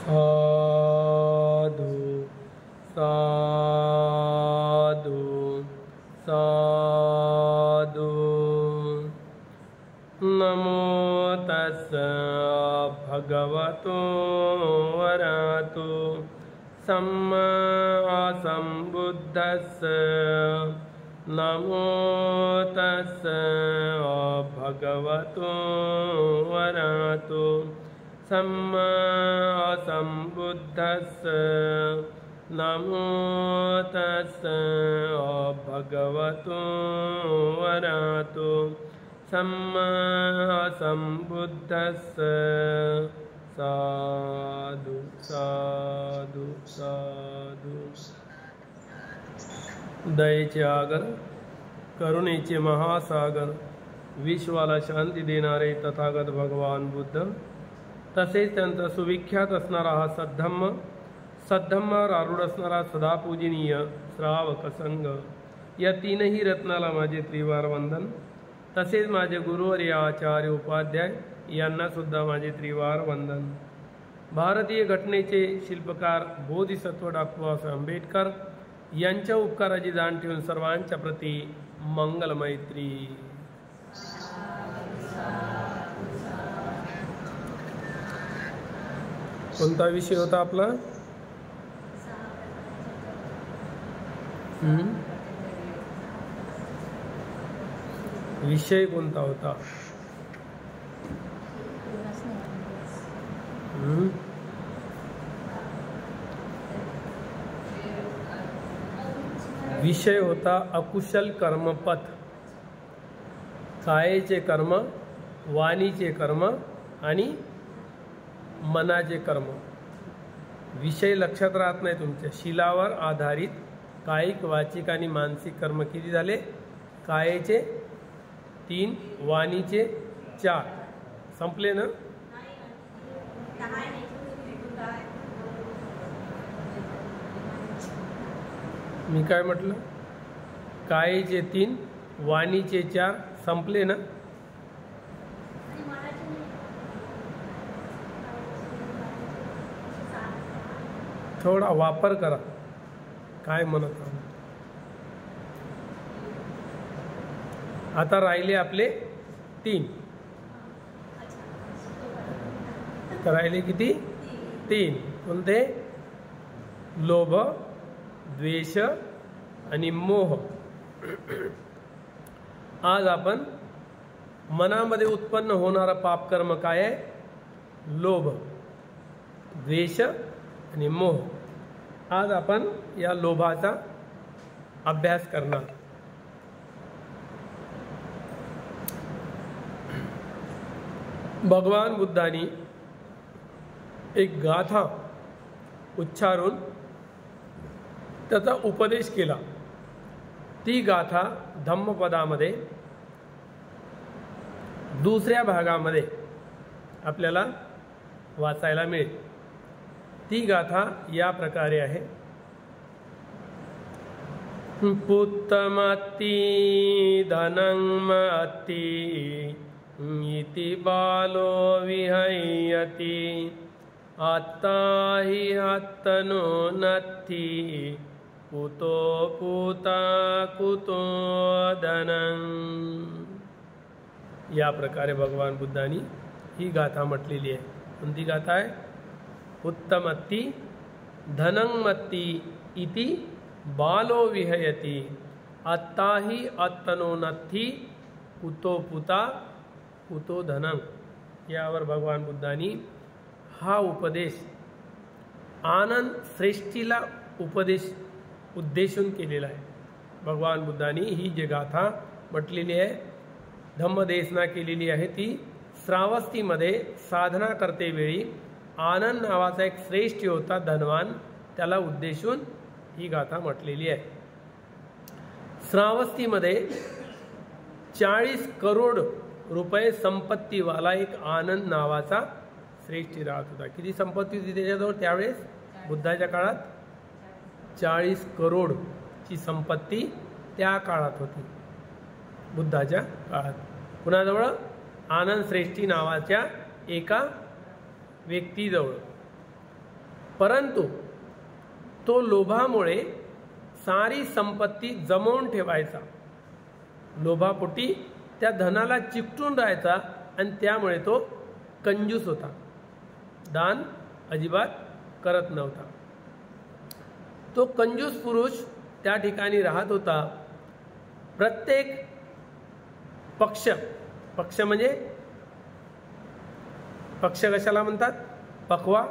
साधु साधु साधु। नमो तस्स भगवतो वरहतो सम्मा सम्बुद्धस्स। नमो तस्स भगवतो वरहतो सम्मा सम्बुद्धस्स। नमो तस्स भगवतो वरहतो सम्मा सम्बुद्धस्स। साधु साधु साधु। दयेचे आगर, करुणेचे महासागर, विश्वाला शांती देणारे तथागत भगवान बुद्ध, तसेच त्यांचा सुविख्यात असणारा हा सद्धम्म, सद्धम्मावर आरूढ असणारा सदा पूजनीय श्रावक संघ, या तीनही रत्नाला माझे त्रिवार वंदन। तसेच माझे गुरुवर्य आचार्य उपाध्याय यांना सुद्धा माझे त्रिवार वंदन। भारतीय घटनेचे शिल्पकार बोधिसत्व डॉक्टर बाबासाहेब आंबेडकर यांच्या उपकाराची जाण ठेवून सर्वांच्या प्रती मंगल मैत्री। कोणता विषय होता आपला? विषय कोणता होता? विषय होता अकुशल कर्मपथ, कायेचे कर्म, वाणीचे कर्म आणि मनाचे कर्म। विषय लक्षात राहत नाही तुमच्या। शीलावर आधारित कायिक, वाचिक आणि मानसिक कर्म किती झाले? कायेचे 3, वाणीचे 4। संपले ना? मी काय म्हटलं? कायेचे 3, वाणीचे 4, संपले ना? थोडा वापर करा काय म्हणत आहोत। आता राहिले आपले 3। राहिले किती? 3। कोणते? लोभ, द्वेष आणि मोह। आज आपण मनामध्ये उत्पन्न होणारा पापकर्म काय आहे? लोभ, द्वेष आणि मोह। आज आपण या लोभाचा अभ्यास करणार। भगवान बुद्धांनी एक गाथा उच्चारून त्याचा उपदेश केला। ती गाथा धम्मपदामध्ये दुसऱ्या भागामध्ये आपल्याला वाचायला मिळेल। ती गाथा या प्रकारे आहे। पुत्तमत्ति धनमत्ति इति बालो विहयति आत्ता हि आत्तनो नत्थि कुतो पुता कुतो धनं। या प्रकारे भगवान बुद्धांनी ही गाथा म्हटलेली आहे। कोणती गाथा आहे? उत्तमत्ति धनमत्ति इति बालो विहयति आत्ता हि आत्तनो नत्थि कुतो पुता कुतो धनं। यावर भगवान बुद्धांनी हा उपदेश आनंद श्रेष्ठीला उद्देशून केलेला आहे। भगवान बुद्धांनी ही जी गाथा म्हटलेली आहे, धम्मदेशना केलेली आहे, ती श्रावस्तीमध्ये साधना करते वेळी आनंद नावाचा एक श्रेष्ठ होता धनवान, त्याला उद्देशून ही गाथा म्हटलेली आहे। श्रावस्तीमध्ये 40 करोड रुपये संपत्तीवाला एक आनंद नावाचा श्रेष्ठ राहत होता। किती संपत्ती होती त्याच्याजवळ त्यावेळेस? बुद्धाच्या काळात 40 करोडची संपत्ती त्या काळात होती, बुद्धाच्या काळात। कुणाजवळ? आनंद श्रेष्ठी नावाच्या एका व्यक्तीजवळ। परंतु तो लोभामुळे सारी संपत्ती जमवून ठेवायचा, लोभापोटी त्या धनाला चिकटून राहायचा आणि त्यामुळे तो कंजूस होता, दान अजिबात करत नव्हता। तो कंजूस पुरुष त्या ठिकाणी राहत होता। प्रत्येक पक्ष म्हणजे पक्ष कशाला म्हणतात? पक्वा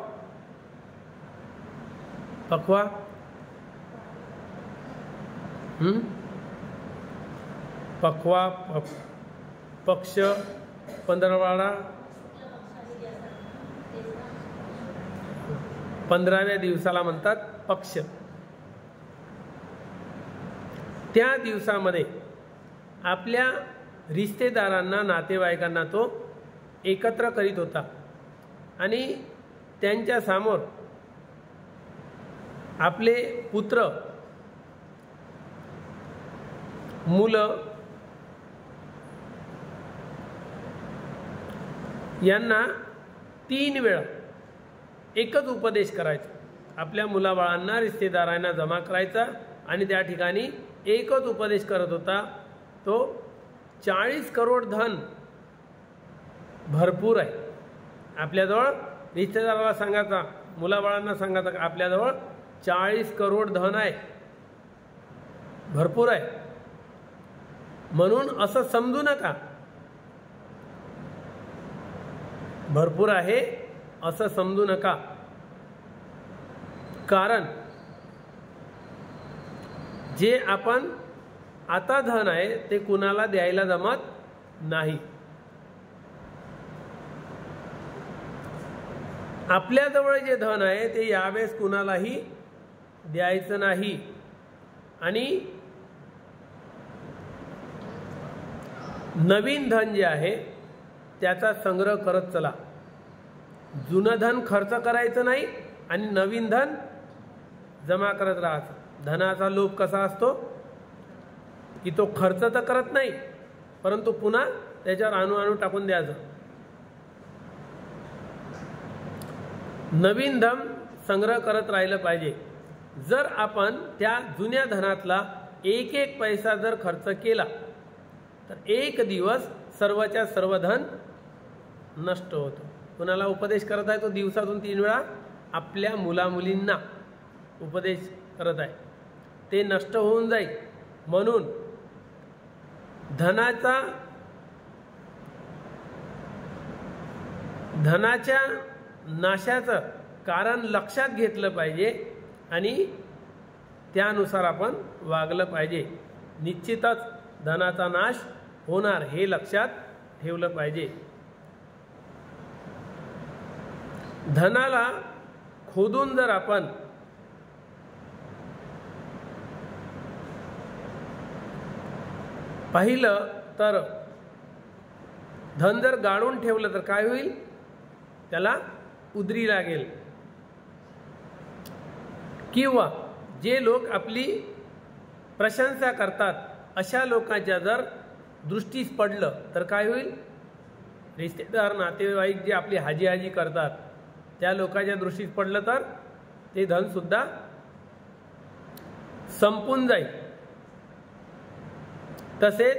पक्ष, पंधरवाडा, 15व्या दिवसाला म्हणतात पक्ष। त्या दिवसामध्ये आपल्या रिश्तेदारांना, नातेवाईकांना तो एकत्र करीत होता आणि त्यांच्या समोर आपले पुत्र, मुलं यांना 3 वेळा एकच उपदेश करायचा। आपल्या मुलाबाळांना, रिश्तेदारांना जमा करायचा आणि त्या ठिकाणी एकच उपदेश करत होता। तो 40 करोड धन भरपूर आहे आपल्याजवळ। रिश्तेदाराला सांगायचा, मुलाबाळांना सांगायचा आपल्याजवळ 40 करोड धन आहे, भरपूर आहे, म्हणून असं समजू नका भरपूर आहे असं समजू नका, कारण जे आपण आता धन आहे ते कुणाला द्यायला जमत नाही। आपल्याजवळ जे धन आहे ते यावेळेस कुणालाही द्यायचं नाही आणि नवीन धन जे आहे त्याचा संग्रह करत चला। जुनं धन खर्च करायचं नाही आणि नवीन धन जमा करत राहायचं। धनाचा लोभ कसा असतो की तो खर्च तर करत नाही, परंतु पुन्हा त्याच्यावर अणू टाकून द्यायचं। नवीन धन संग्रह करत राहिलं पाहिजे। जर आपण त्या जुन्या धनातला एक एक पैसा जर खर्च केला तर एक दिवस सर्वच्या सर्व धन नष्ट होतो। कुणाला उपदेश करत आहे तो दिवसातून 3 वेळा आपल्या मुलामुलींना उपदेश करत आहे, ते नष्ट होऊन जाईल। म्हणून धनाच्या नाशाचं कारण लक्षात घेतलं पाहिजे आणि त्यानुसार आपण वागलं पाहिजे। निश्चितच धनाचा नाश होणार हे लक्षात ठेवलं पाहिजे। धनाला खोदून जर आपण पाहिलं तर धन जर गाळून ठेवलं तर काय होईल? त्याला उदरी लागेल। किंवा जे लोक आपली प्रशंसा करतात अशा लोकांच्या जर दृष्टीस पडलं तर काय होईल? रिश्तेदार, नातेवाईक जे आपली हाजी करतात त्या लोकांच्या दृष्टीस पडलं तर ते धन सुद्धा संपून जाईल। तसेच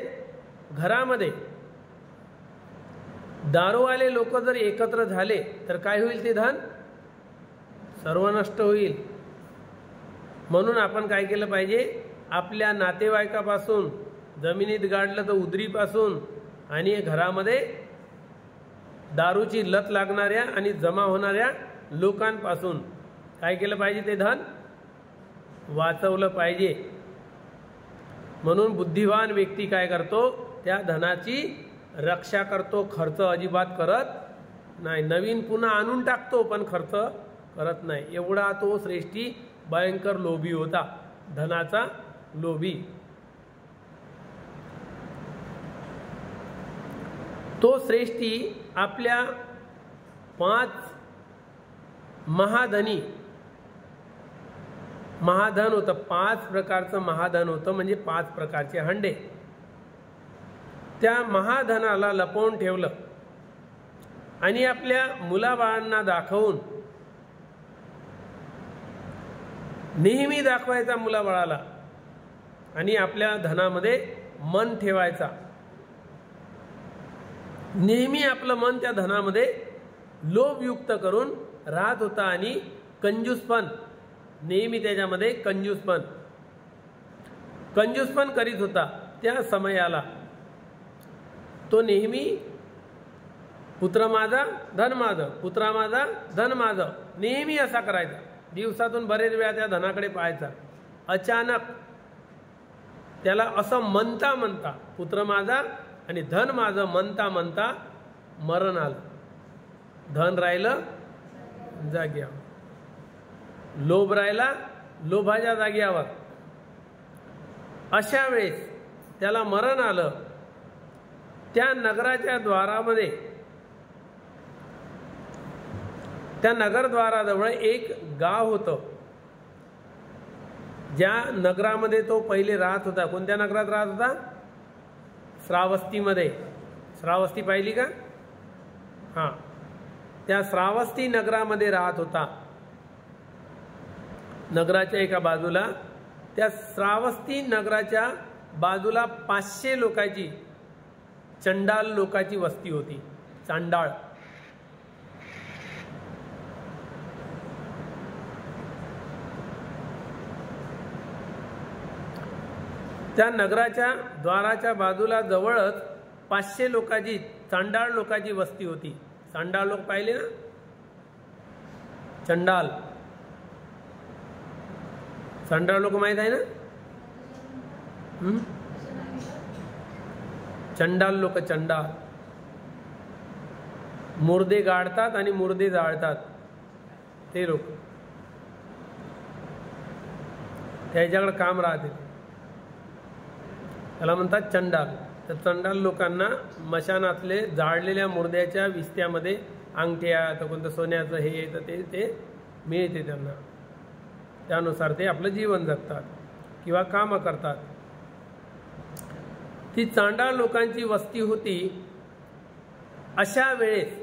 घरामध्ये दारूवाले लोक जर एकत्र झाले तर काय होईल? ते धन सर्व नष्ट होईल। म्हणून आपण काय केलं पाहिजे? आपल्या नातेवाईकापासून, जमिनीत गाडलं तर उदरीपासून आणि घरामध्ये दारूची लत लागणाऱ्या आणि जमा होणाऱ्या लोकांपासून काय केलं पाहिजे? ते धन वाचवलं पाहिजे। म्हणून बुद्धिवान व्यक्ती काय करतो? त्या धनाची रक्षा करतो, खर्च अजिबात करत नाही। नवीन पुन्हा आणून टाकतो पण खर्च करत नाही। एवढा तो श्रेष्ठी भयंकर लोभी होता, धनाचा लोभी। तो श्रेष्ठी आपल्या 5 महाधन होतं, 5 प्रकारचं महाधन होतं, म्हणजे 5 प्रकारचे हंडे। त्या महाधनाला लपवून ठेवलं आणि आपल्या मुलाबाळांना दाखवून नेहमी दाखवायचा मुलाबाळाला आणि आपल्या धनामध्ये मन ठेवायचा. नेहमी आपलं मन त्या धनामध्ये लोभयुक्त करून राहत होता आणि कंजूसपण, नेहमी त्याच्यामध्ये कंजूसपण करीत होता. त्या समयाला तो नेहमी पुत्र माझा धन माझं, पुत्रा माझा धन माझं, नेहमी असा करायचा. दिवसातून बरेच वेळा त्या धनाकडे पाहायचा. अचानक त्याला असं म्हणता म्हणता, पुत्र माझा आणि धन माझं म्हणता म्हणता मरण आलं. धन राहिलं जाग्यावर, लोभ राहिला लोभाच्या जाग्यावर. अशा वेळेस त्याला मरण आलं. त्या नगराच्या द्वारामध्ये, त्या नगरद्वाराजवळ एक गाव होतं. ज्या नगरामध्ये तो पहिले राहत होता. कोणत्या नगरात राहत होता? श्रावस्तीमध्ये. श्रावस्ती पाहिली का? हां, त्या श्रावस्ती नगरामध्ये राहत होता. नगराच्या एका बाजूला, त्या श्रावस्ती नगराच्या बाजूला 500 लोकांची, चंडाल लोकांची वस्ती होती. चांडाळ. त्या नगराच्या द्वाराच्या बाजूला जवळच 500 लोकांची, चांडाळ लोकांची वस्ती होती. चांडाळ लोक पाहिले ना? चंडाल. चांडाळ लोक माहित आहे ना? चंडाल लोक, चंडाल. मुर्दे गाडतात आणि मुर्दे जाळतात ते लोक. त्याच्याकडे काम राहते, त्याला म्हणतात चंडाल. तर चंडाल लोकांना मशानातले जाळलेल्या मुर्द्याच्या विस्त्यामध्ये अंगठ्या, तर कोणतं सोन्याचं हे तर ते मिळते त्यांना. त्यानुसार ते आपलं जीवन जगतात किंवा कामं करतात. ती चांडाळ लोकांची वस्ती होती. अशा वेळेस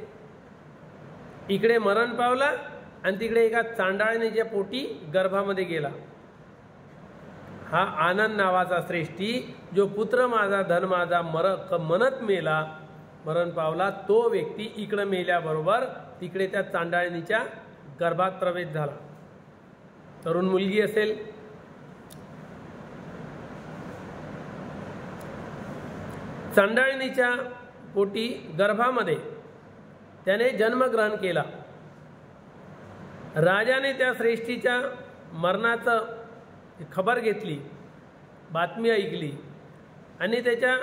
इकडे मरण पावला आणि तिकडे एका चांडाळणीच्या पोटी गर्भामध्ये गेला. हा आनंद नावाचा श्रेष्ठी, जो पुत्र माझा धन माझा म्हणत मेला, मरण पावला, तो व्यक्ती इकडं मेल्याबरोबर तिकडे त्या चांडाळणीच्या गर्भात प्रवेश झाला. तरुण मुलगी असेल. चांडाळणीच्या पोटी गर्भामध्ये त्याने जन्मग्रहण केला. राजाने त्या श्रेष्ठीच्या मरणाचं खबर घेतली, बातमी ऐकली आणि त्याच्या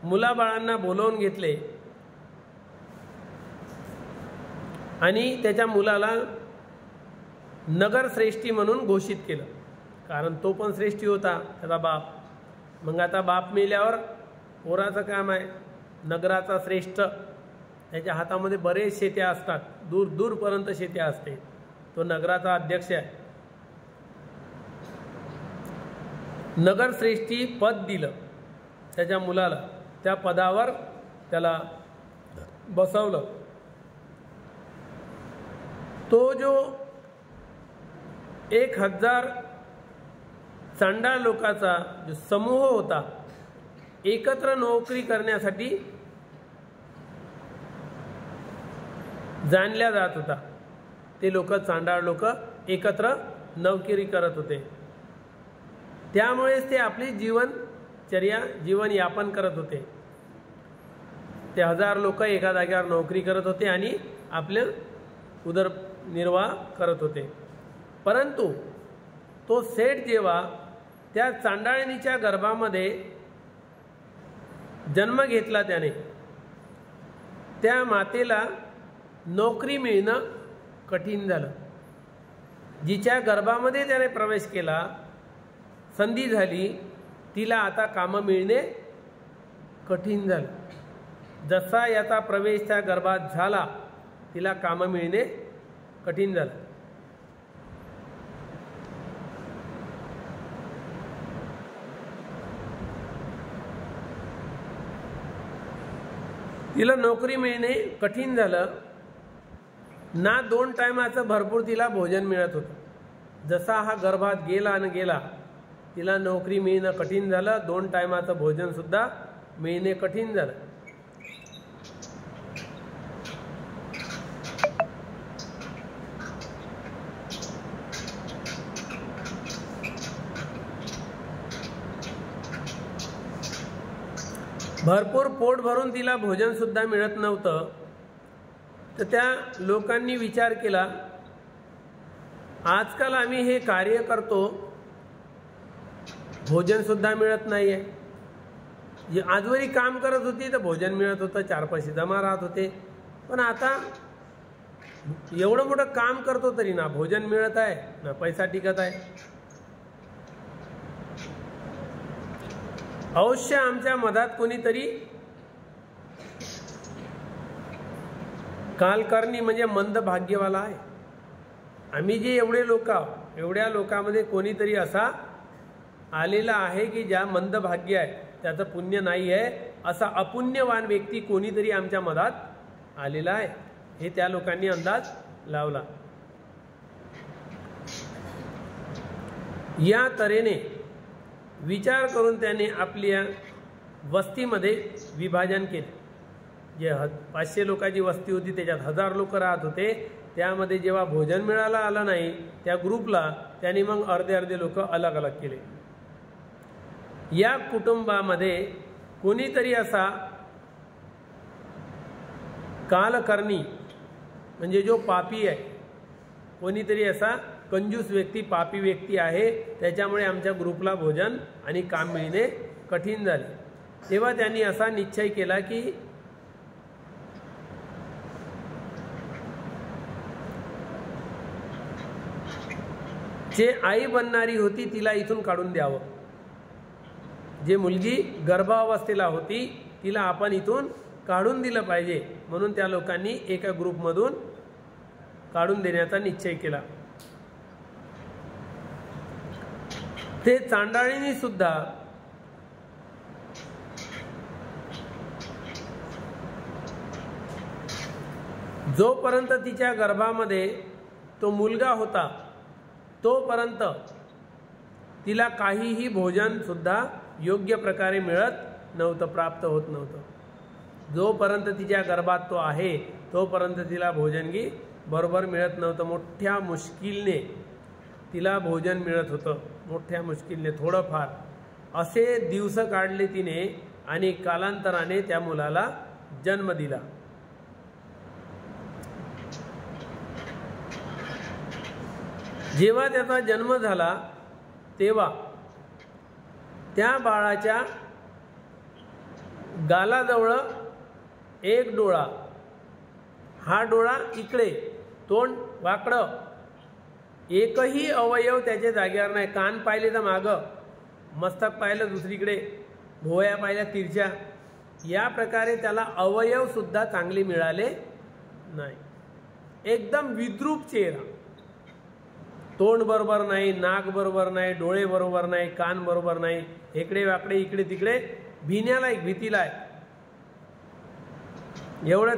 मुलाबाळांना बोलवून घेतले आणि त्याच्या मुलाला नगरश्रेष्ठी म्हणून घोषित केलं. कारण तो पण श्रेष्ठी होता, त्याचा बाप. मग आता बाप मेल्यावर पोराचं काम आहे. नगराचा श्रेष्ठ, त्याच्या हातामध्ये बरेच शेत्या असतात, दूर दूरपर्यंत शेत्या असते. तो नगराचा अध्यक्ष आहे. नगरश्रेष्ठी पद दिलं त्याच्या मुलाला. त्या पदावर त्याला बसवलं. तो जो 1000 चांडाळ लोकांचा जो समूह होता, एकत्र नोकरी करण्यासाठी जाणल्या जात होता. ते लोक, चांडाळ लोक एकत्र नोकरी करत होते. त्यामुळेच ते आपली जीवन यापन करत होते. ते 1000 लोक एका जागेवर नोकरी करत होते आणि आपले उदरनिर्वाह करत होते. परंतु तो सेठ जेव्हा त्या चांडाळणीच्या गर्भामध्ये जन्म घेतला, त्याने त्या मातेला नोकरी मिळणं कठीण झालं. जिच्या गर्भामध्ये त्याने प्रवेश केला, संधी झाली, तिला आता कामं मिळणे कठीण झालं. जसा याचा प्रवेश त्या गर्भात झाला, तिला कामं मिळणे कठीण झालं. तिला नोकरी मिळणे कठीण झालं. ना 2 टायमाचं भरपूर तिला भोजन मिळत होतं. जसा हा गर्भात गेला आणि गेला, तिला नोकरी मिळणं कठीण झालं, 2 टायमाचं भोजनसुद्धा मिळणे कठीण झालं. भरपूर पोट भरून तिला भोजनसुद्धा मिळत नव्हतं. तर त्या लोकांनी विचार केला, आजकाल आम्ही हे कार्य करतो, भोजनसुद्धा मिळत नाही आहे. आजवरी काम करत होती तर भोजन मिळत होतं, 4 पैसे जमा राहत होते. पण आता एवढं मोठं काम करतो तरी ना भोजन मिळत आहे ना पैसा टिकत आहे. अवश्य आमच्या मधात कोणीतरी कालकर्णी म्हणजे मंद भाग्यवाला आहे. आम्ही जे एवढे लोक आहोत, एवढ्या लोकांमध्ये कोणीतरी असा आलेला आहे की ज्या मंद भाग्य आहे, त्याचं पुण्य नाही आहे, असा अपुण्यवान व्यक्ती कोणीतरी आमच्या मधात आलेला आहे. हे त्या लोकांनी अंदाज लावला. या तऱ्हेने विचार करून त्याने आपल्या वस्तीमध्ये विभाजन केले. जे 500 लोकांची वस्ती होती त्याच्यात 1000 लोक राहत होते. त्यामध्ये जेव्हा भोजन मिळायला आलं नाही त्या ग्रुपला, त्यांनी मग अर्धे लोक अलग अलग केले. या कुटुंबामध्ये कोणीतरी असा कालकर्णी म्हणजे जो पापी आहे, कोणीतरी असा कंजूस व्यक्ती, पापी व्यक्ती आहे, त्याच्यामुळे आमच्या ग्रुपला भोजन आणि काम मिळणे कठीण झाले. तेव्हा त्यांनी असा निश्चय केला की जे आई बनणारी होती तिला इथून काढून द्यावं. जे मुलगी गर्भावस्थेला होती तिला आपण इथून काढून दिलं पाहिजे. म्हणून त्या लोकांनी एका ग्रुपमधून काढून देण्याचा निश्चय केला. ते चांडाळीनी सुद्धा जोपर्यंत तिच्या गर्भामध्ये तो मुलगा होता तोपर्यंत तिला काहीही भोजन सुद्धा योग्य प्रकारे मिळत नव्हतं, प्राप्त होत नव्हतं. जोपर्यंत तिच्या गर्भात तो आहे तोपर्यंत तिला भोजनगी बरोबर मिळत नव्हतं. मोठ्या मुश्किलने तिला भोजन मिळत होतं, मोठ्या मुश्किलने, थोडंफार. असे दिवस काढले तिने आणि कालांतराने त्या मुलाला जन्म दिला. जेव्हा त्याचा जन्म झाला तेव्हा त्या बाळाच्या गालाजवळ एक डोळा, हा डोळा इकडे, तोंड वाकडं, एकही अवयव त्याच्या जागेवर नाही. कान पाहिले तर मागं, मस्तक पाहिलं दुसरीकडे, भोवया पाहिल्या तिरच्या. या प्रकारे त्याला अवयव सुद्धा चांगले मिळाले नाही. एकदम विद्रूप चेहरा, तोंड बरोबर नाही, नाक बरोबर नाही, डोळे बरोबर नाही, कान बरोबर नाही, इकडे वाकडे, इकडे तिकडे, भिण्याला एक भीतीला आहे. एवढं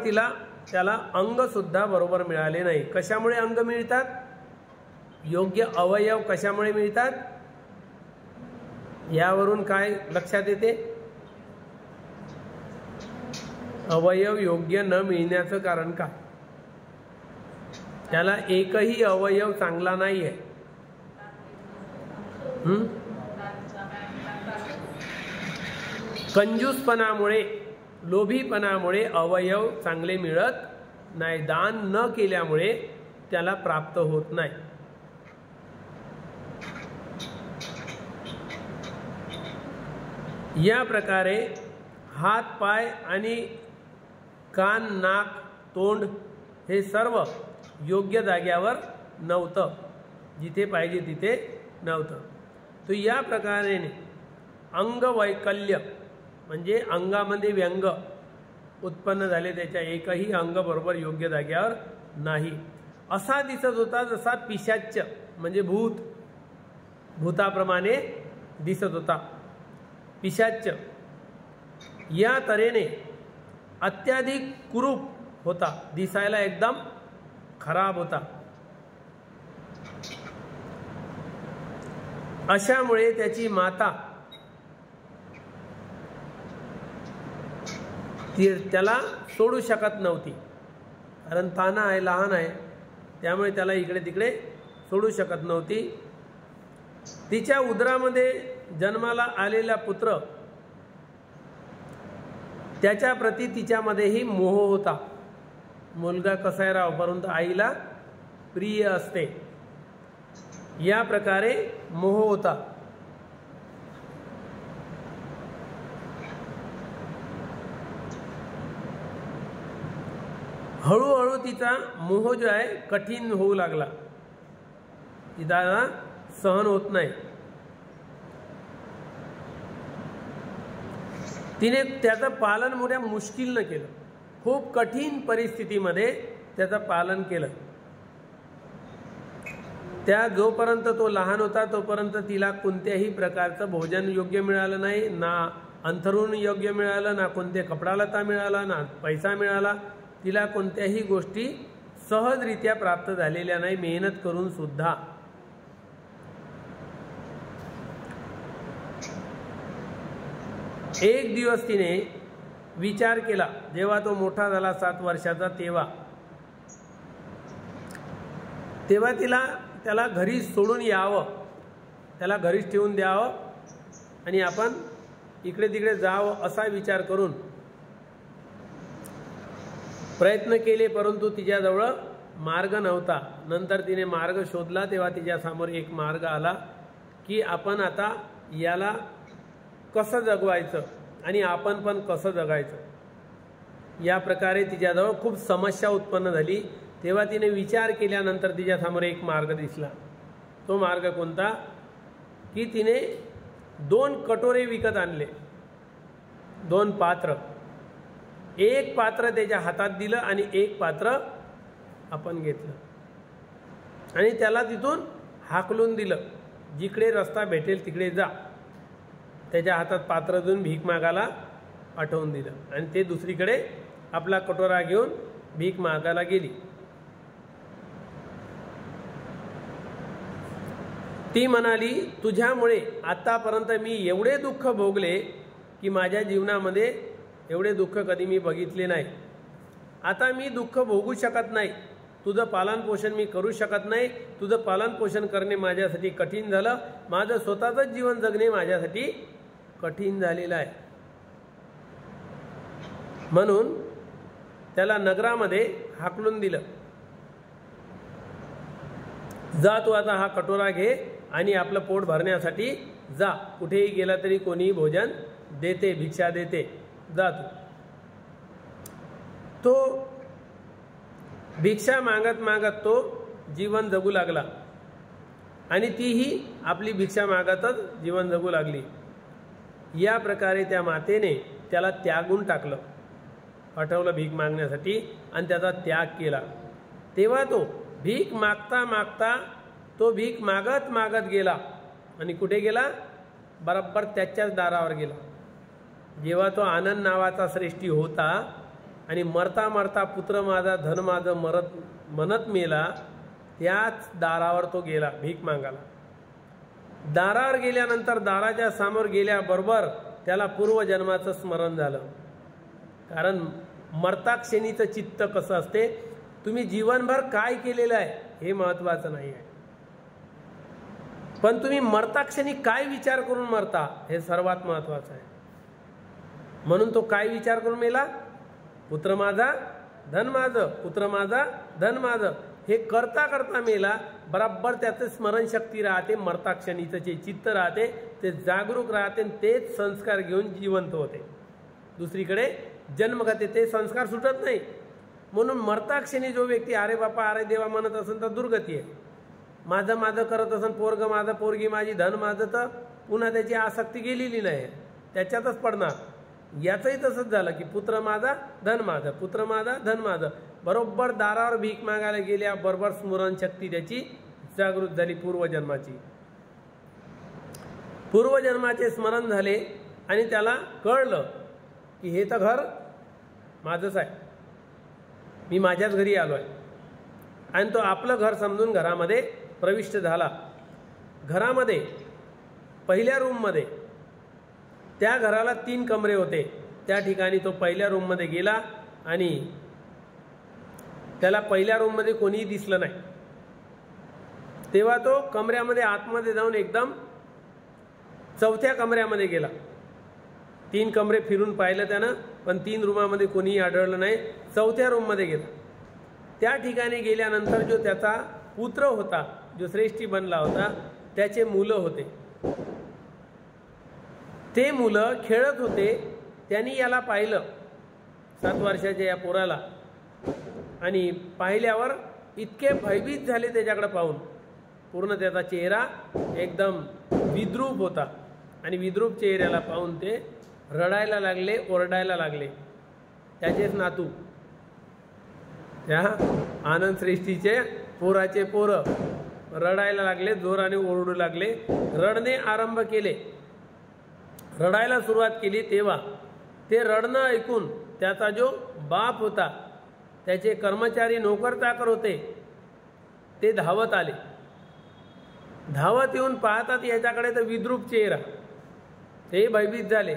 त्याला अंग सुद्धा बरोबर मिळाले नाही. कशामुळे अंग मिळतात? योग्य अवयव कशामुळे मिळतात? यावरून काय लक्षात येते? अवयव योग्य न मिळण्याचं कारण काय? त्याला एकही अवयव चांगला नाही आहे. कंजूसपणामुळे, लोभीपणामुळे अवयव चांगले मिळत नाही. दान न केल्यामुळे त्याला प्राप्त होत नाही. या प्रकारे हात, पाय आणि कान, नाक, तोंड हे सर्व योग्य जाग्यावर नव्हतं, जिथे पाहिजे तिथे नव्हतं. तो या प्रकारे अंगवैकल्य म्हणजे अंगामध्ये व्यंग उत्पन्न झाले, त्याच्या एकही अंग बरोबर योग्य जाग्यावर नाही. असा दिसत होता जसा पिशाच्य म्हणजे भूत, भूताप्रमाणे दिसत होता, पिशाच्य. या तऱ्हेने अत्याधिक कुरूप होता, दिसायला एकदम खराब होता. अशामुळे त्याची माता त्याला सोडू शकत नव्हती, कारण ताना आहे, लहान आहे, त्यामुळे त्याला इकडे तिकडे सोडू शकत नव्हती. तिच्या उदरामध्ये जन्माला आलेला पुत्र त्याच्या प्रती तिच्यामध्येही मोह होता. मुलगा कसा आहे राव, परंतु आईला प्रिय असते, या प्रकारे मोह होता. हळूहळू तिचा मोह जो आहे कठीण होऊ लागला, तिला सहन होत नाही. तिने त्याचं पालन मोठ्या मुश्किलनं केलं, खूप कठीण परिस्थितीमध्ये त्याचं पालन केलं. त्या जोपर्यंत तो लहान होता तोपर्यंत तिला कोणत्याही प्रकारचं भोजन योग्य मिळालं नाही, ना अंथरूण योग्य मिळालं, ना कोणते कपडालता मिळाला, ना पैसा मिळाला. तिला कोणत्याही गोष्टी सहजरित्या प्राप्त झालेल्या नाही, मेहनत करून सुद्धा. एक दिवस तिने विचार केला, जेव्हा तो मोठा झाला 7 वर्षाचा, तेव्हा त्याला घरी सोडून यावं, त्याला घरीच ठेवून द्यावं आणि आपण इकडे तिकडे जावं असा विचार करून प्रयत्न केले, परंतु तिच्याजवळ मार्ग नव्हता. नंतर तिने मार्ग शोधला, तेव्हा तिच्यासमोर एक मार्ग आला की आपण आता याला कसं जगवायचं आणि आपण पण कसं जगायचं. या प्रकारे तिच्याजवळ खूप समस्या उत्पन्न झाली. तेव्हा तिने विचार केल्यानंतर तिच्यासमोर एक मार्ग दिसला. तो मार्ग कोणता की तिने 2 कटोरे विकत आणले, 2 पात्र. एक पात्र त्याच्या हातात दिलं आणि एक पात्र आपण घेतलं आणि त्याला तिथून हाकलून दिलं, जिकडे रस्ता भेटेल तिकडे जा. त्याच्या हातात पात्र देऊन भीक मागायला पाठवून दिलं आणि ते दुसरीकडे आपला कटोरा घेऊन भीक मागायला गेली. ती म्हणाली, तुझ्यामुळे आतापर्यंत मी एवढे दुःख भोगले की माझ्या जीवनामध्ये एवढे दुःख कधी मी बघितले नाही. आता मी दुःख भोगू शकत नाही, तुझं पालनपोषण मी करू शकत नाही, तुझं पालनपोषण करणे माझ्यासाठी कठीण झालं, माझं स्वतःचंच जीवन जगणे माझ्यासाठी कठीण झालेलं आहे. म्हणून त्याला नगरामध्ये हाकलून दिलं, जा तू आता हा कटोरा घे आणि आपलं पोट भरण्यासाठी जा. कुठेही गेला तरी कोणीही भोजन देते, भिक्षा देते, जा तू. तो भिक्षा मागत मागत तो जीवन जगू लागला आणि तीही आपली भिक्षा मागतच जीवन जगू लागली. या प्रकारे त्या मातेने त्याला त्यागून टाकलं, पाठवलं भीक मागण्यासाठी आणि त्याचा त्याग केला. तेव्हा तो भीक मागता मागता तो भीक मागत मागत गेला आणि कुठे गेला, बरोबर त्याच्याच दारावर गेला. जेव्हा तो आनंद नावाचा श्रेष्ठी होता आणि मरता मरता पुत्र माझा धन माझं म्हणत मेला, त्याच दारावर तो गेला भीक मागायला. दारावर गेल्यानंतर दाराच्या समोर गेल्याबरोबर त्याला पूर्वजन्माचं स्मरण झालं. कारण मर्ताक्षणीचं चित्त कसं असते, तुम्ही जीवनभर काय केलेलं आहे हे महत्त्वाचं नाही आहे, पण तुम्ही मर्ताक्षणी काय विचार करून मरता हे सर्वात महत्त्वाचं आहे. म्हणून तो काय विचार करून मेला, पुत्र माझा धन माझं, पुत्र माझा धन माझं, हे करता करता मेला. बराबर त्याचं स्मरणशक्ती राहते, मर्ताक्षणीचं जे चित्त राहते ते जागरूक राहते, तेच संस्कार घेऊन जिवंत होते. दुसरीकडे जन्मगते ते संस्कार सुटत नाही. म्हणून मर्ताक्षणी जो व्यक्ती अरे बापा अरे देवा म्हणत असेल तर दुर्गती आहे. माझं माझं करत असेल, पोरग माझं पोरगी माझी धन माझं, तर पुन्हा त्याची आसक्ती गेलेली नाही, त्याच्यातच पडणार. याचंही तसंच झालं की पुत्र माझा धन माझं, पुत्र माझा धन माझं. बरोबर दारावर भीक मागायला गेल्या बरोबर स्मरणशक्ती त्याची जागृत झाली पूर्वजन्माची. पूर्वजन्माचे स्मरण झाले आणि त्याला कळलं की हे तर घर माझंच आहे, मी माझ्याच घरी आलो आहे. आणि तो आपलं घर समजून घरामध्ये प्रविष्ट झाला. घरामध्ये पहिल्या रूममध्ये, त्या घराला 3 कमरे होते, त्या ठिकाणी तो पहिल्या रूममध्ये गेला आणि त्याला पहिल्या रूममध्ये कोणीही दिसलं नाही. तेव्हा तो कमऱ्यामध्ये आतमध्ये जाऊन एकदम 4थ्या कमऱ्यामध्ये गेला. 3 कमरे फिरून पाहिलं त्यानं, पण 3 रूमामध्ये कोणीही आढळलं नाही. 4थ्या रूममध्ये गेला. त्या ठिकाणी गेल्यानंतर जो त्याचा पुत्र होता, जो श्रेष्ठी बनला होता, त्याचे मुलं होते. ते मुलं खेळत होते. त्यांनी याला पाहिलं, 7 वर्षाच्या या पोराला, आणि पाहिल्यावर इतके भयभीत झाले त्याच्याकडे पाहून. पूर्ण त्याचा चेहरा एकदम विद्रूप होता आणि विद्रूप चेहऱ्याला पाहून ते रडायला लागले, ओरडायला लागले. त्याचेच नातू, त्या आनंद श्रेष्ठीचे पोराचे पोरं रडायला लागले, जोराने ओरडू लागले, रडणे आरंभ केले, रडायला सुरुवात केली. तेव्हा ते रडणं ऐकून त्याचा जो बाप होता, त्याचे कर्मचारी नोकर चाकर होते, ते धावत आले. धावत येऊन पाहतात याच्याकडे तर विद्रूप चेहरा. ते भयभीत झाले.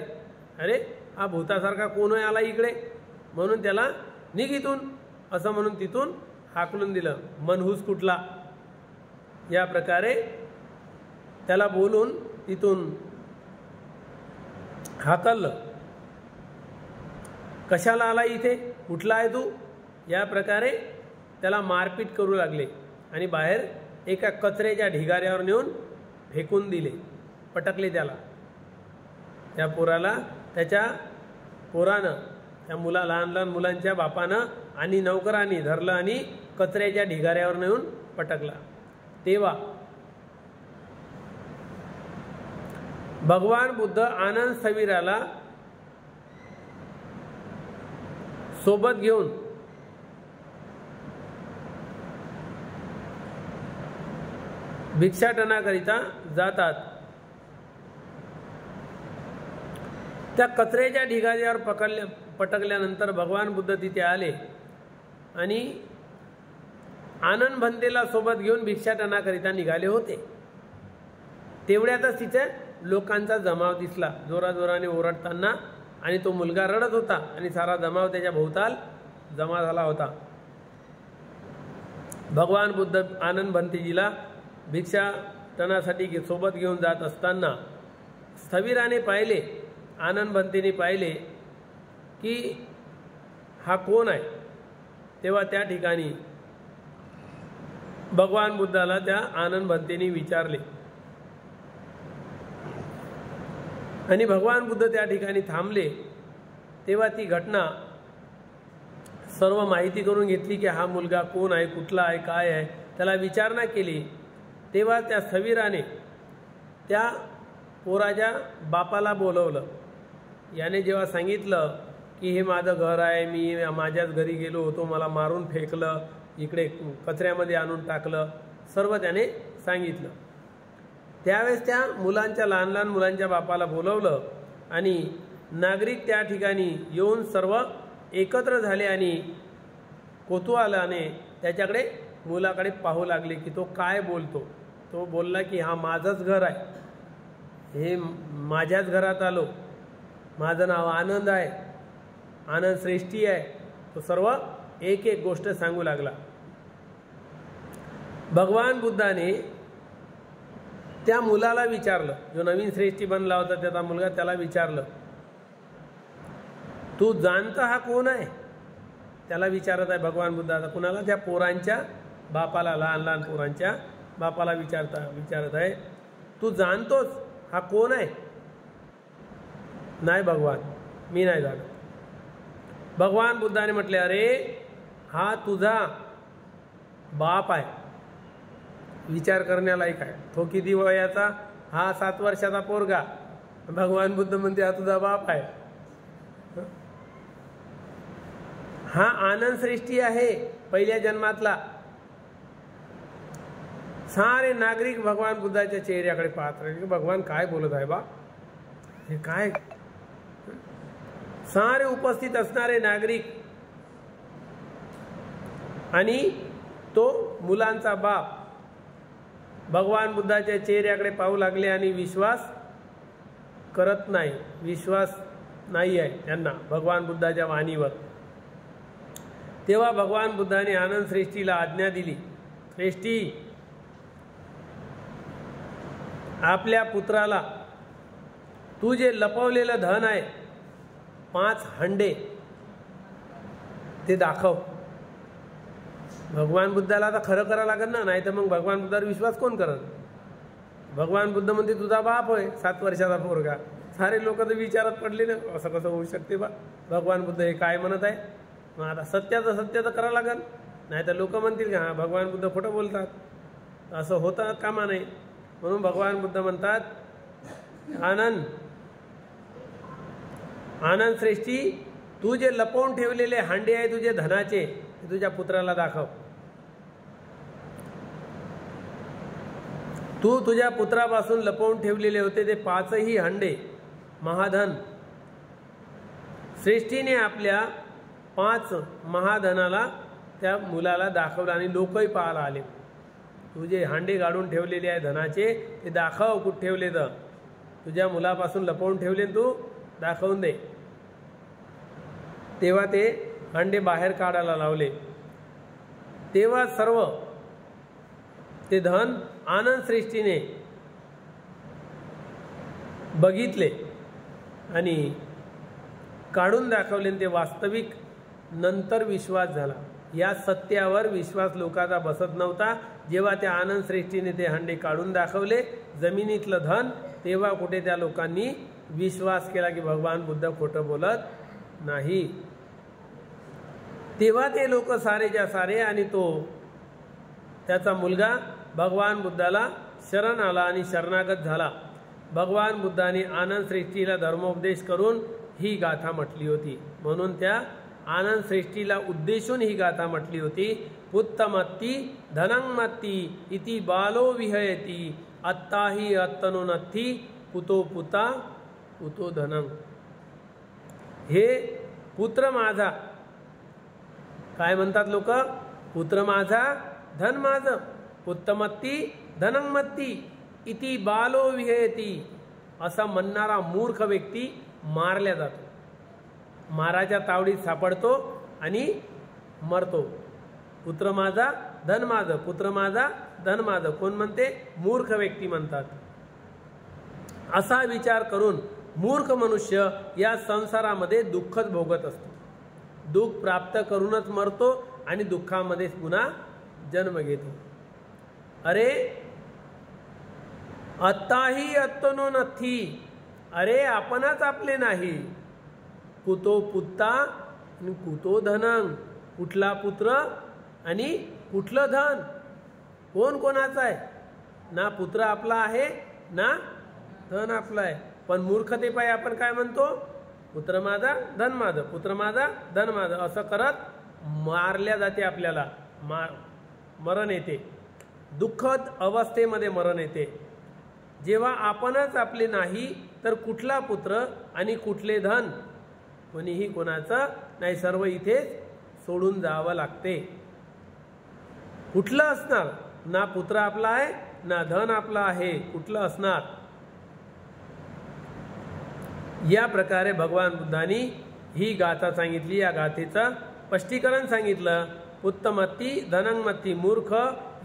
अरे हा भूतासारखा कोण आला इकडे, म्हणून त्याला निघितून असं म्हणून तिथून हाकलून दिलं. मनहूस कुठला, या प्रकारे त्याला बोलून तिथून हाकललं. कशाला आला इथे, कुठला आहे तू, या प्रकारे त्याला मारपीट करू लागले आणि बाहेर एका कचऱ्याच्या ढिगाऱ्यावर नेऊन फेकून दिले, पटकले त्याला. त्या पोराला त्याच्या पोरानं, त्या लहान लहान मुलांच्या बापानं आणि नौकरांनी धरलं आणि कचऱ्याच्या ढिगाऱ्यावर नेऊन पटकला. तेव्हा भगवान बुद्ध आनंद स्थविराला सोबत घेऊन भिक्षाटनाकरिता जातात. त्या कचऱ्याच्या ढिगाऱ्यावर पटकल्यानंतर भगवान बुद्ध तिथे आले आणि आनंद भंतेला सोबत घेऊन भिक्षाटनाकरिता निघाले होते. तेवढ्यातच तिथे लोकांचा जमाव दिसला, जोराजोराने ओरडताना, आणि तो मुलगा रडत होता आणि सारा जमाव त्याच्या भोवताल जमा झाला होता. भगवान बुद्ध आनंद भंतेजीला भिक्षाटनासाठी सोबत घेऊन जात असताना स्थविराने पाहिले, आनंद भंतेने पाहिले की हा कोण आहे. तेव्हा त्या ठिकाणी भगवान बुद्धाला त्या आनंद भंतेने विचारले आणि भगवान बुद्ध त्या ठिकाणी थांबले. तेव्हा ती घटना सर्व माहिती करून घेतली की हा मुलगा कोण आहे, कुठला आहे, काय आहे, त्याला विचारणा केली. तेव्हा त्या स्थविराने त्या पोराच्या बापाला बोलवलं. याने जेव्हा सांगितलं की हे माझं घर आहे, मी माझ्याच घरी गेलो होतो, मला मारून फेकलं, इकडे कचऱ्यामध्ये आणून टाकलं, सर्व त्याने सांगितलं. त्यावेळेस त्या मुलांच्या, लहान लहान मुलांच्या बापाला बोलवलं आणि नागरिक त्या ठिकाणी येऊन सर्व एकत्र झाले आणि कोतुहालाने त्याच्याकडे, मुलाकडे पाहू लागले की तो काय बोलतो. तो बोलला की हा माझंच घर आहे, हे माझ्याच घरात आलो, माझं नाव आनंद आहे, आनंद श्रेष्ठी आहे. तो सर्व एक एक गोष्ट सांगू लागला. भगवान बुद्धाने त्या मुलाला विचारलं, जो नवीन श्रेष्ठी बनला होता त्याचा मुलगा, त्याला विचारलं, तू जाणता हा कोण आहे. त्याला विचारत आहे भगवान बुद्ध. आता कुणाला, त्या पोरांच्या बापाला, लहान लहान पोरांच्या बापाला विचारत आहे, तू जाणतोस हा कोण आहे. नाही भगवान, मी नाही जाणत. भगवान बुद्धाने म्हटले, अरे हा तुझा बाप आहे. विचार करण्यालायक आहे. तो किती वयाचा, हा 7 वर्षाचा पोरगा. भगवान बुद्ध म्हणते हा तुझा बाप आहे. हा आनंद श्रेष्ठी आहे, पहिल्या जन्मातला. सारे नागरिक भगवान बुद्धाच्या चेहऱ्याकडे पाहत राहिले की भगवान काय बोलत आहे बा, हे काय. सारे उपस्थित असणारे नागरिक आणि तो मुलांचा बाप भगवान बुद्धाच्या चेहऱ्याकडे पाहू लागले आणि विश्वास करत नाही, विश्वास नाही आहे त्यांना भगवान बुद्धाच्या वाणीवर. तेव्हा भगवान बुद्धाने आनंद श्रेष्ठीला आज्ञा दिली, श्रेष्ठी, आपल्या पुत्राला तू जे लपवलेलं धन आहे 5 हंडे ते दाखव. भगवान बुद्धाला आता खरं करावं लागेल ना, नाही तर मग भगवान बुद्धावर विश्वास कोण करत. भगवान बुद्ध म्हणते तुझा बाप होय 7 वर्षाचा पोरगा. सारे लोक तर विचारात पडले ना, असं कसं होऊ शकते बा, भगवान बुद्ध हे काय म्हणत आहे. मग आता सत्य तर करावं लागेल, नाही तर लोक म्हणतील का हां भगवान बुद्ध खोटं बोलतात. असं होता कामा नाही. म्हणून भगवान बुद्ध म्हणतात, आनंद श्रेष्ठी, तू जे लपवून ठेवलेले हांडे आहे तुझे धनाचे ते तुझ्या पुत्राला दाखव. तू तुझ्या पुत्रापासून लपवून ठेवलेले होते ते 5ही हंडे महाधन श्रेष्ठीने आपल्या 5 महाधनाला त्या मुलाला दाखवलं आणि लोकही पाहायला आले. तुझे हांडे गाडून ठेवलेले आहे धनाचे ते दाखव, कुठे ठेवले तर तुझ्या मुलापासून लपवून ठेवले तू दाखवून दे. तेव्हा ते हांडे बाहेर काढायला लावले. तेव्हा सर्व ते धन आनंद श्रेष्ठीने बघितले आणि काढून दाखवले. ते वास्तविक नंतर विश्वास झाला. या सत्यावर विश्वास लोकांचा बसत नव्हता. जेव्हा त्या आनंद श्रेष्ठीने ते हांडे काढून दाखवले जमिनीतलं धन, तेव्हा कुठे त्या लोकांनी विश्वास केला की भगवान बुद्ध खोटं बोलत नाही. तेव्हा ते लोक सारेच्या सारे आणि तो त्याचा मुलगा भगवान बुद्धाला शरण आला आणि शरणागत झाला. भगवान बुद्धाने आनंद श्रेष्ठीला धर्मोपदेश करून ही गाथा म्हटली होती. म्हणून त्या आनंद श्रेष्ठीला उद्देशून ही गाथा म्हटली होती. पुत्तमत्ती धनंमत्ती इति बालो विहयती अत्ताही अत्तनोनत्थी कुतो पुता कुतो धनं. हे पुत्र माझा, काय म्हणतात लोक, पुत्र माझा धन माझं. पुत्तमत्ती धनंमत्ती इति बालो विहयती असा म्हणणारा मूर्ख व्यक्ती मारल्या जातो. माराच्या तावडीत सापडतो आणि मरतो. पुत्र माझा धन माझं, पुत्र माझा धन माझं कोण म्हणते, मूर्ख व्यक्ती म्हणतात. असा विचार करून मूर्ख मनुष्य या संसारामध्ये दुःखच भोगत असतो. दुःख प्राप्त करूनच मरतो आणि दुःखामध्ये पुन्हा जन्म घेतो. अरे अत्ताही अत्तनो नथी, अरे आपणच आपले नाही. कुतो पुत्ता आणि कुतो धनं, कुठला पुत्र आणि कुठलं धन, कोण कोणाचं आहे. ना पुत्र आपला आहे ना धन आपलं आहे. पण मूर्खतेपायी आपण काय म्हणतो, पुत्र माझा धन माझं, पुत्र माझा धन माझं, असं करत मारल्या जाते. आपल्याला मरण येते, दुःखद अवस्थेमध्ये मरण येते. जेव्हा आपणच आपले नाही तर कुठला पुत्र आणि कुठले धन, कोणीही कोणाचं नाही, सर्व इथेच सोडून जावं लागते. कुठलं असणार, ना पुत्र आपला आहे ना धन आपला आहे, कुठलं असणार. या प्रकारे भगवान बुद्धांनी ही गाथा सांगितली. या गाथेचं स्पष्टीकरण सांगितलं. पुत्तमत्ती धनंमत्ती, मूर्ख,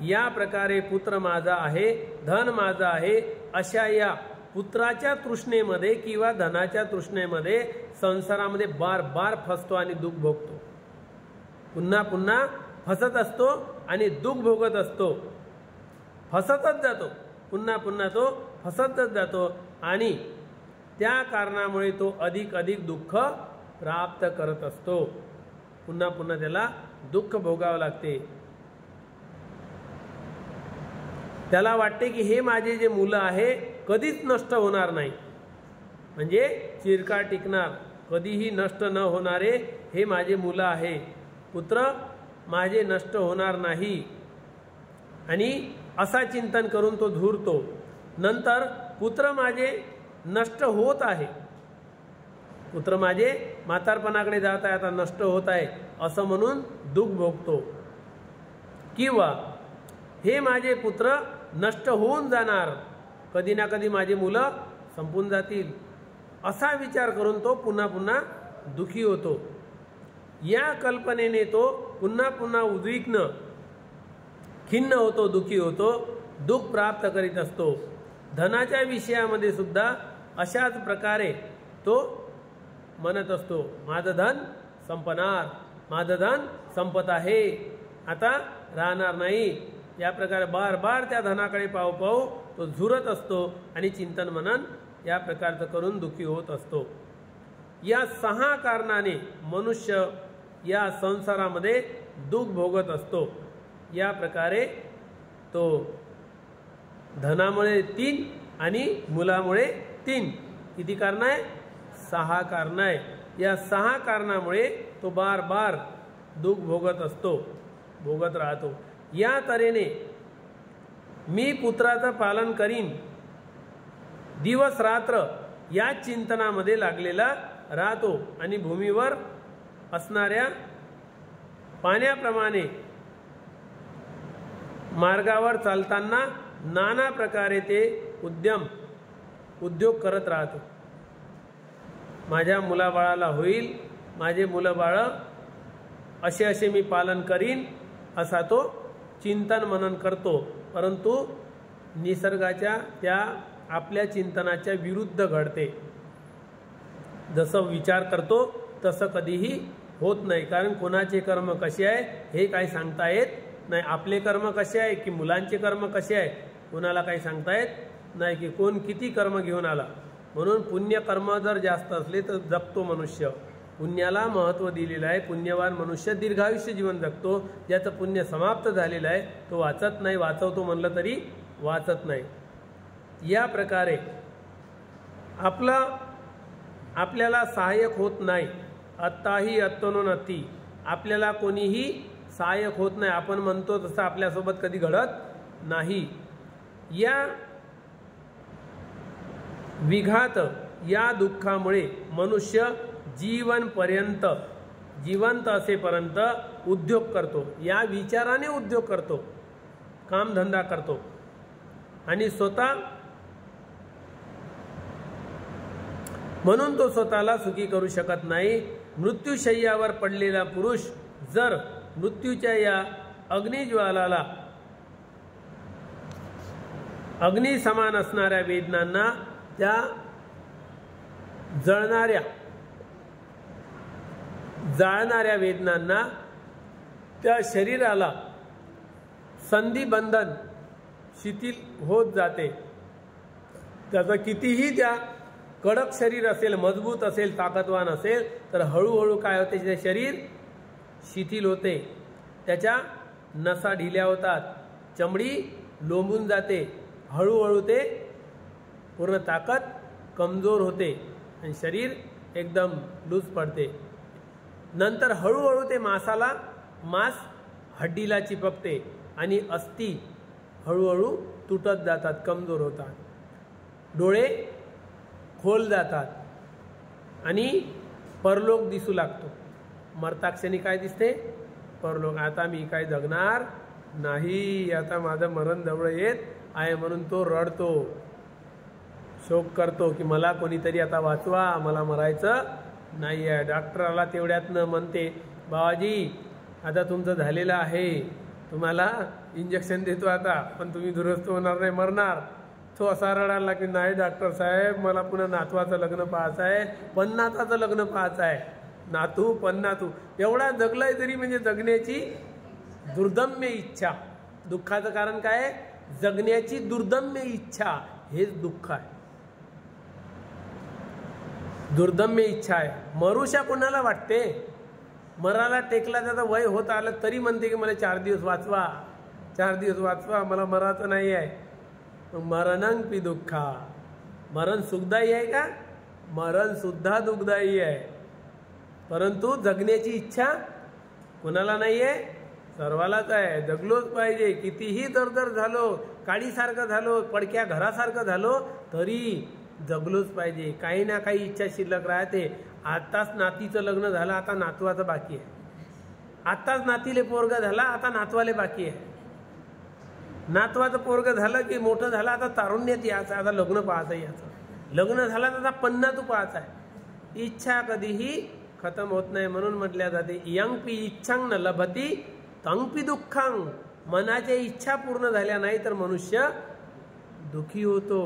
या प्रकारे पुत्र माझा आहे धन माझा आहे अशा या पुत्राच्या तृष्णेमध्ये किंवा धनाच्या तृष्णेमध्ये संसारामध्ये बार बार फसतो आणि दुःख भोगतो. पुन्हा पुन्हा फसत असतो आणि दुःख भोगत असतो. फसतच जातो, पुन्हा पुन्हा तो फसतच जातो आणि त्या कारणामुळे तो अधिक अधिक दुःख प्राप्त करत असतो. पुन्हा पुन्हा त्याला दुःख भोगावं लागते. त्याला वाटते की हे माझे जे मुलं आहे कधीच नष्ट होणार नाही, म्हणजे चिरकाळ टिकणार, कधीही नष्ट न होणारे हे माझे मुलं आहे. पुत्र माझे नष्ट होणार नाही आणि असा चिंतन करून तो धुरतो. नंतर पुत्र माझे नष्ट होत आहे, पुत्र माझे म्हातारपणाकडे जात आहे, आता नष्ट होत आहे असं म्हणून दुःख भोगतो. किंवा हे माझे पुत्र नष्ट होऊन जाणार, कधी ना कधी माझे मुलं संपून जातील, असा विचार करून तो पुन्हा पुन्हा दुखी होतो। या कल्पनेने तो पुन्हा पुन्हा उद्विग्न खिन्न होतो, दुखी होतो, दुःख प्राप्त करीत असतो। धनाच्या विषयामध्ये सुद्धा अशाच प्रकारे तो म्हणत असतो, माझं धन संपणार, माझं धन संपत आहे, आता राहणार नाही। या प्रकारे बार बार त्या धनाकडे पाहू पाहू तो झुरत असतो आणि चिंतन मनन या प्रकारचं करून दुःखी होत असतो। या 6 कारणाने मनुष्य या संसारामध्ये दुःख भोगत असतो। या प्रकारे तो धनामुळे 3 आणि मुलामुळे 3, किती कारण आहे? 6 कारण आहे। या 6 कारणामुळे तो बार बार दुःख भोगत असतो, भोगत राहतो। या तऱ्हेने मी पुत्राचं पालन करीन दिवस रात्र या चिंतनामध्ये लागलेला राहतो आणि भूमीवर असणाऱ्या पाण्याप्रमाणे मार्गावर चालताना नाना प्रकारे ते उद्योग करत राहतो। माझ्या मुलाबाळाला होईल, माझे मुलं बाळ असे मी पालन करीन असा तो चिंतन मनन करतो, परंतु निसर्गाच्या त्या आपल्या चिंतनाच्या विरुद्ध घडते। जसं विचार करतो तसं कधीही होत नाही, कारण कोणाचे कर्म कसे आहे हे काही सांगता येत नाही। आपले कर्म कसे आहे की मुलांचे कर्म कसे आहे कोणाला काही सांगता येत नाही, की कोण किती कर्म घेऊन आला। म्हणून पुण्यकर्म जर जास्त असले तर जगतो मनुष्य, पुण्याला महत्त्व दिलेलं आहे। पुण्यवान मनुष्य दीर्घायुष्य जीवन जगतो, ज्याचं पुण्य समाप्त झालेलं आहे तो वाचत नाही, वाचवतो म्हणलं तरी वाचत नाही। या प्रकारे आपल्याला सहाय्यक होत नाही। अत्ताही अत्तनोनती, आपल्याला कोणीही सहाय्यक होत नाही, आपण म्हणतो तसं आपल्यासोबत कधी घडत नाही। या विघात या दुःखामुळे मनुष्य जीवनपर्यंत जिवंत असेपर्यंत उद्योग करतो, या विचाराने उद्योग करतो, कामधंदा करतो आणि स्वतः म्हणून तो स्वतःला सुखी करू शकत नाही। मृत्यूशय्यावर पडलेला पुरुष जर मृत्यूच्या या अग्निज्वालाला अग्नी समान असणाऱ्या वेदनांना, त्या जाळणाऱ्या वेदनांना, त्या शरीराला संधिबंधन शिथिल होत जाते। त्याचं कितीही त्या कडक शरीर असेल, मजबूत असेल, ताकदवान असेल, तर हळूहळू काय होते, ते शरीर शिथिल होते, त्याच्या नसा ढिल्या होतात, चमडी लोंबून जाते, हळूहळू ते पूर्ण ताकद कमजोर होते आणि शरीर एकदम लूज पडते। नंतर हळूहळू ते मांस हड्डीला चिपकते आणि अस्थि हळूहळू तुटत जातात, कमजोर होतात, डोळे खोल जातात आणि परलोक दिसू लागतो। मरताक्षणी काय दिसते? परलोक। आता मी काय जगणार नाही, आता माझं मरण जवळ येत आहे, म्हणून तो रडतो, शोक करतो की मला कोणीतरी आता वाचवा, मला मरायचं नाही आहे। डॉक्टरला तेवढ्यातनं म्हणते, बाबाजी आता तुमचं झालेलं आहे, तुम्हाला इंजेक्शन देतो आता, पण तुम्ही दुरुस्त होणार नाही, मरणार। तो असा रडायला की नाही डॉक्टर साहेब, मला पुन्हा नातवाचं लग्न पाहायचं आहे, पन्नाताचं लग्न पाहायचं आहे, नातू पन्नातू एवढा जगलाय तरी, म्हणजे जगण्याची दुर्दम्य इच्छा। दुःखाचं कारण काय आहे? जगण्याची दुर्दम्य इच्छा, हेच दुःख आहे, दुर्दम्य इच्छा आहे। मरुषा कोणाला वाटते? मराला टेकला त्याचं वय होत आलं तरी म्हणते की मला 4 दिवस वाचवा, 4 दिवस वाचवा, मला मरायचं नाही आहे। मरणं पी दुःखा, मरण सुखदायी आहे का? मरण सुद्धा दुःखदायी आहे, परंतु जगण्याची इच्छा कोणाला नाही आहे? सर्वालाच आहे। जगलोच पाहिजे, कितीही दरदर झालो, काळीसारखं झालो, पडक्या घरासारखं झालो तरी जगलोच पाहिजे। काही ना काही इच्छा शिल्लक राहते। आताच नातीचं लग्न झालं, आता नातवाचं बाकी आहे, आताच नातीले पोरगा झाला, आता नातवाले बाकी आहे, नातवाचं पोरग झालं की मोठं झालं, आता तारुण्यात यायचं, आता लग्न पाहायचं याचं, लग्न झाला तर पन्ना तू पाहायचा आहे. इच्छा कधीही खतम होत नाही. म्हणून म्हटल्या जाते यंपी इच्छांग न लभती तंपी दुःखांग. मनाच्या इच्छा पूर्ण झाल्या नाही तर मनुष्य दुखी होतो.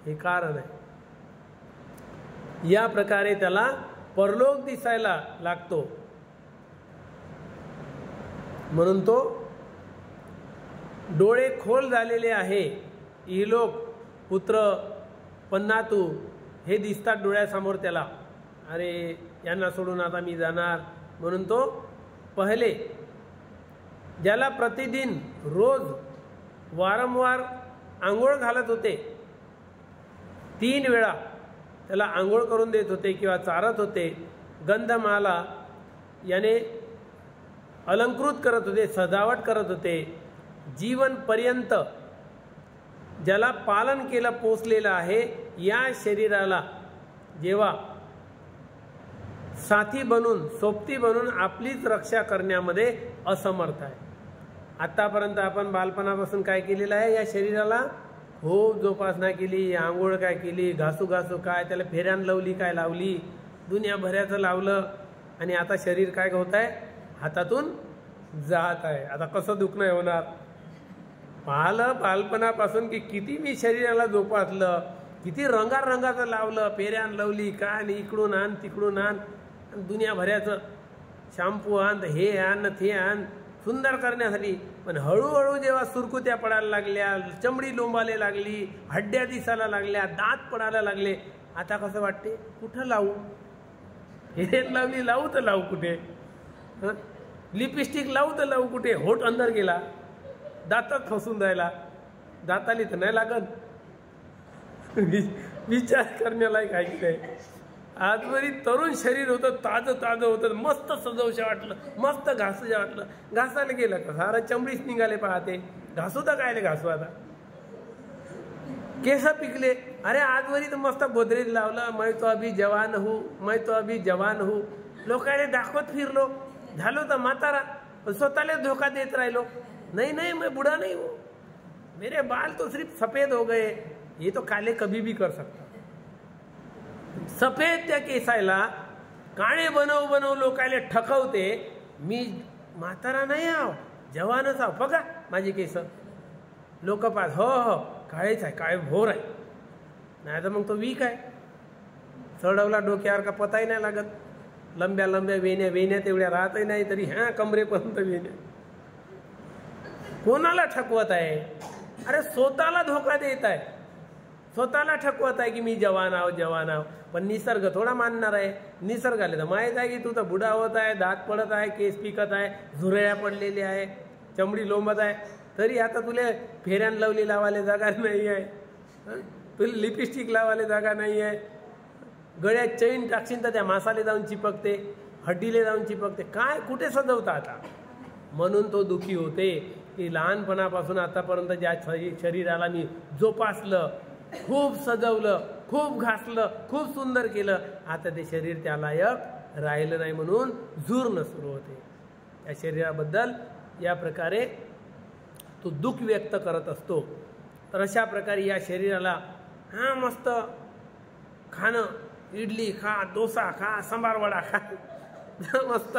हे कारण आहे. या प्रकारे त्याला परलोक दिसायला लागतो. म्हणून तो डोळे खोल झालेले आहे. इहलोक पुत्र पन्नातू हे दिसतात डोळ्यासमोर त्याला. अरे यांना सोडून आता मी जाणार. म्हणून तो पहिले ज्याला प्रतिदिन रोज वारंवार आंघोळ घालत होते, 3 वेळा त्याला आंघोळ करून देत होते किंवा चारत होते, गंधमाला याने अलंकृत करत होते, सजावट करत होते, जीवनपर्यंत ज्याला पालन केलं पोचलेलं आहे, या शरीराला जेव्हा साथी बनून सोबती बनून आपलीच रक्षा करण्यामध्ये असमर्थ आहे. आतापर्यंत आपण बालपणापासून काय केलेलं आहे, या शरीराला खूप जोपासना केली, आंघोळ काय केली, घासू काय, त्याला फेऱ्यान लावली काय लावली, दुनियाभराचं लावलं, आणि आता शरीर काय होत आहे, हातातून जात आहे. आता कसं दुःख नाही होणार. पाहिलं बालपणापासून की किती मी शरीराला जोपासलं, किती रंगारंगाचं लावलं, फेऱ्यान लावली काय, आणि इकडून आण तिकडून आण, दुनियाभराचं शॅम्पू आण, हे आण ते आण सुंदर करण्यासाठी. पण हळूहळू जेव्हा सुरकुत्या पडायला लागल्या, चमडी लोंबायला लागली, हड्ड्या दिसायला लागल्या, दात पडायला लागले, आता कसं वाटते, कुठं लावू, फेऱ्यान लावली लावू तर लावू कुठे, लिपस्टिक लावू तर लावू कुठे, होठ अंदर गेला, दातात फसून राहिला, दाताली तर नाही लागत. विचार करण्याला काही नाही. आजवरी तरुण शरीर होतं, ताजं होतं, मस्त सजवशा वाटलं, मस्त घासूशा वाटलं, घासायला गेलं का सारा चमडीच निघाले पाहते, घासू तर काय घासू. आता केस पिकले, अरे आजवरी तर मस्त गोदरेज लावलं, मैं तो अभी जवान हूँ, मैं तो अभी जवान हूँ, लोकांना दाखवत फिरलो, झालो तर म्हातारा, स्वतःला धोका देत राहिलो, नहीं मैं बूढ़ा नहीं हूँ, मेरे बाल तो सिर्फ सफेद हो गए, ये तो काले कभी भी कर सकता. सफेद त्या केसायला काळे बनव लोकायला ठकवते, मी म्हातारा नाही आहो, जवानच आहो, बघा माझी केस. लोक पाहत, हो काळेच आहे, काळे भोर आहे, नाही तर मग तो वीक आहे, चढवला डोक्यावर का पताही नाही लागत, लंब्या वेण्या तेवढ्या राहतही नाही, तरी ह्या कमरेपर्यंत वेण्या. कोणाला ठकवत आहे, अरे स्वतःला धोका देत आहे, स्वतःला ठकवत आहे की मी जवान आहो. पण निसर्ग थोडा मानणार आहे. निसर्गाला तर माहीत आहे की तू तर बुडा होत आहे, दात पडत आहे, केस पिकत आहे, झुरळ्या पडलेल्या आहे, चमडी लोंबत आहे, तरी आता तुला फेऱ्यान लावली लावायला जागा नाही आहे, तुला लिपस्टिक लावायला जागा नाही आहे, गळ्यात चैन टाकशील तर त्या मासाले जाऊन चिपकते, हड्डीले जाऊन चिपकते, काय कुठे सजवता आता. म्हणून तो दुखी होते की लहानपणापासून आतापर्यंत ज्या शरीराला मी जोपासलं, खूप सजवलं, खूप घासलं, खूप सुंदर केलं, आता ते शरीर त्या लायक राहिलं नाही, म्हणून झुरणं सुरू होते. त्या शरीराबद्दल या प्रकारे तो दुःख व्यक्त करत असतो. तर अशा प्रकारे या शरीराला मस्त खाणं, इडली खा, डोसा खा, सांबार वडा खा, मस्त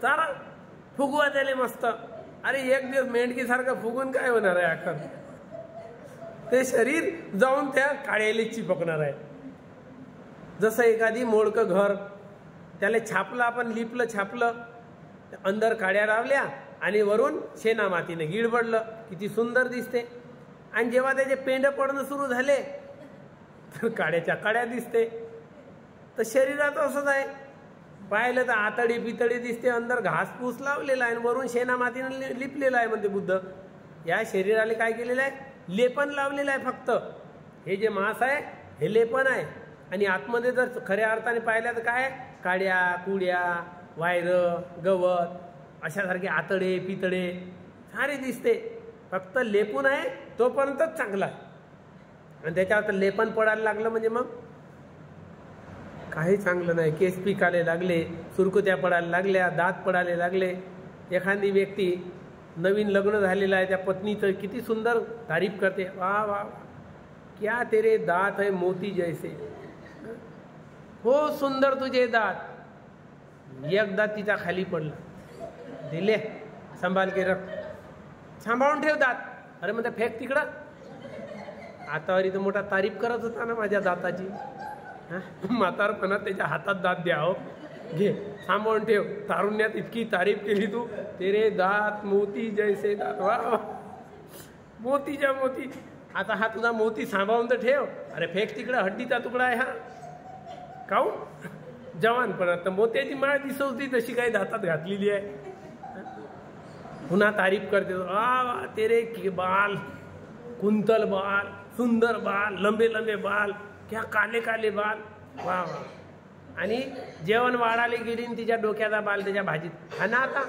चारा फुगवा त्याले मस्त. अरे एक दिवस मेंढकीसारखं फुगून काय होणार आहे, आखर ते शरीर जाऊन त्या काळ्याला चिपकणार आहे. जसं एखादी मोडकं घर, त्याला छापलं आपण, लिपलं छापलं, अंदर काड्या लावल्या आणि वरून शेणा मातीने गिळबडलं, किती सुंदर दिसते. आणि जेव्हा त्याचे पेंड पडणं सुरू झाले तर काड्याच्या काड्या दिसते. तर शरीरात असंच आहे, पाहिलं तर आतडी पितळी दिसते, अंदर घासपूस लावलेला आहे, वरून शेणा मातीने लिपलेला आहे म्हणते बुद्ध. या शरीराला काय केलेलं आहे, लेपन लावलेलं आहे. फक्त हे जे मांस आहे हे लेपन आहे, आणि आतमध्ये जर खऱ्या अर्थाने पाहिलं तर काय, काड्या कुड्या, वायरं, गवत, अशासारखे आतडे पितळे सारे दिसते. फक्त लेपून आहे तोपर्यंतच चांगला आहे, आणि त्याच्यावर लेपन पडायला लागलं म्हणजे मग काही चांगलं नाही. केस पिकायला लागले, सुरकुत्या पडायला लागल्या, दात पडायला लागले. एखादी व्यक्ती नवीन लग्न झालेलं आहे, त्या पत्नीचं किती सुंदर तारीफ करते, वा वा, क्या तेरे दांत है मोती जैसे, हो सुंदर तुझे दात. एकदा तिचा खाली पडला, दिले सांभाळ के रख, सांभाळून ठेव दात. अरे म्हणते फेक तिकडं. आता तो मोठा तारीफ करत होता ना माझ्या दाताची. म्हातारपणात त्याच्या हातात दात द्या, हो घे सांभाळून ठेव. तारुण्यात इतकी तारीफ केली तू, तेरे दात मोती जैसे दात. वा मोतीच्या मोती. आता हा तुझा मोती सांभाळून तर ठेव. अरे फेक तिकडं, हड्डीचा तुकडा आहे हा. काहून जवानपणात तर मोत्याची माळ दिसवती तशी काही दातात घातलेली आहे. पुन्हा तारीफ करते, वा तेरे के बाल, कुंतल बाल, सुंदर बाल, लंबे लंबे बाल, क्या काले काले बाल. वा वा. आणि जेवण वाढायला गेली आणि तिच्या डोक्याचा बाल त्याच्या भाजीत. हा ना आता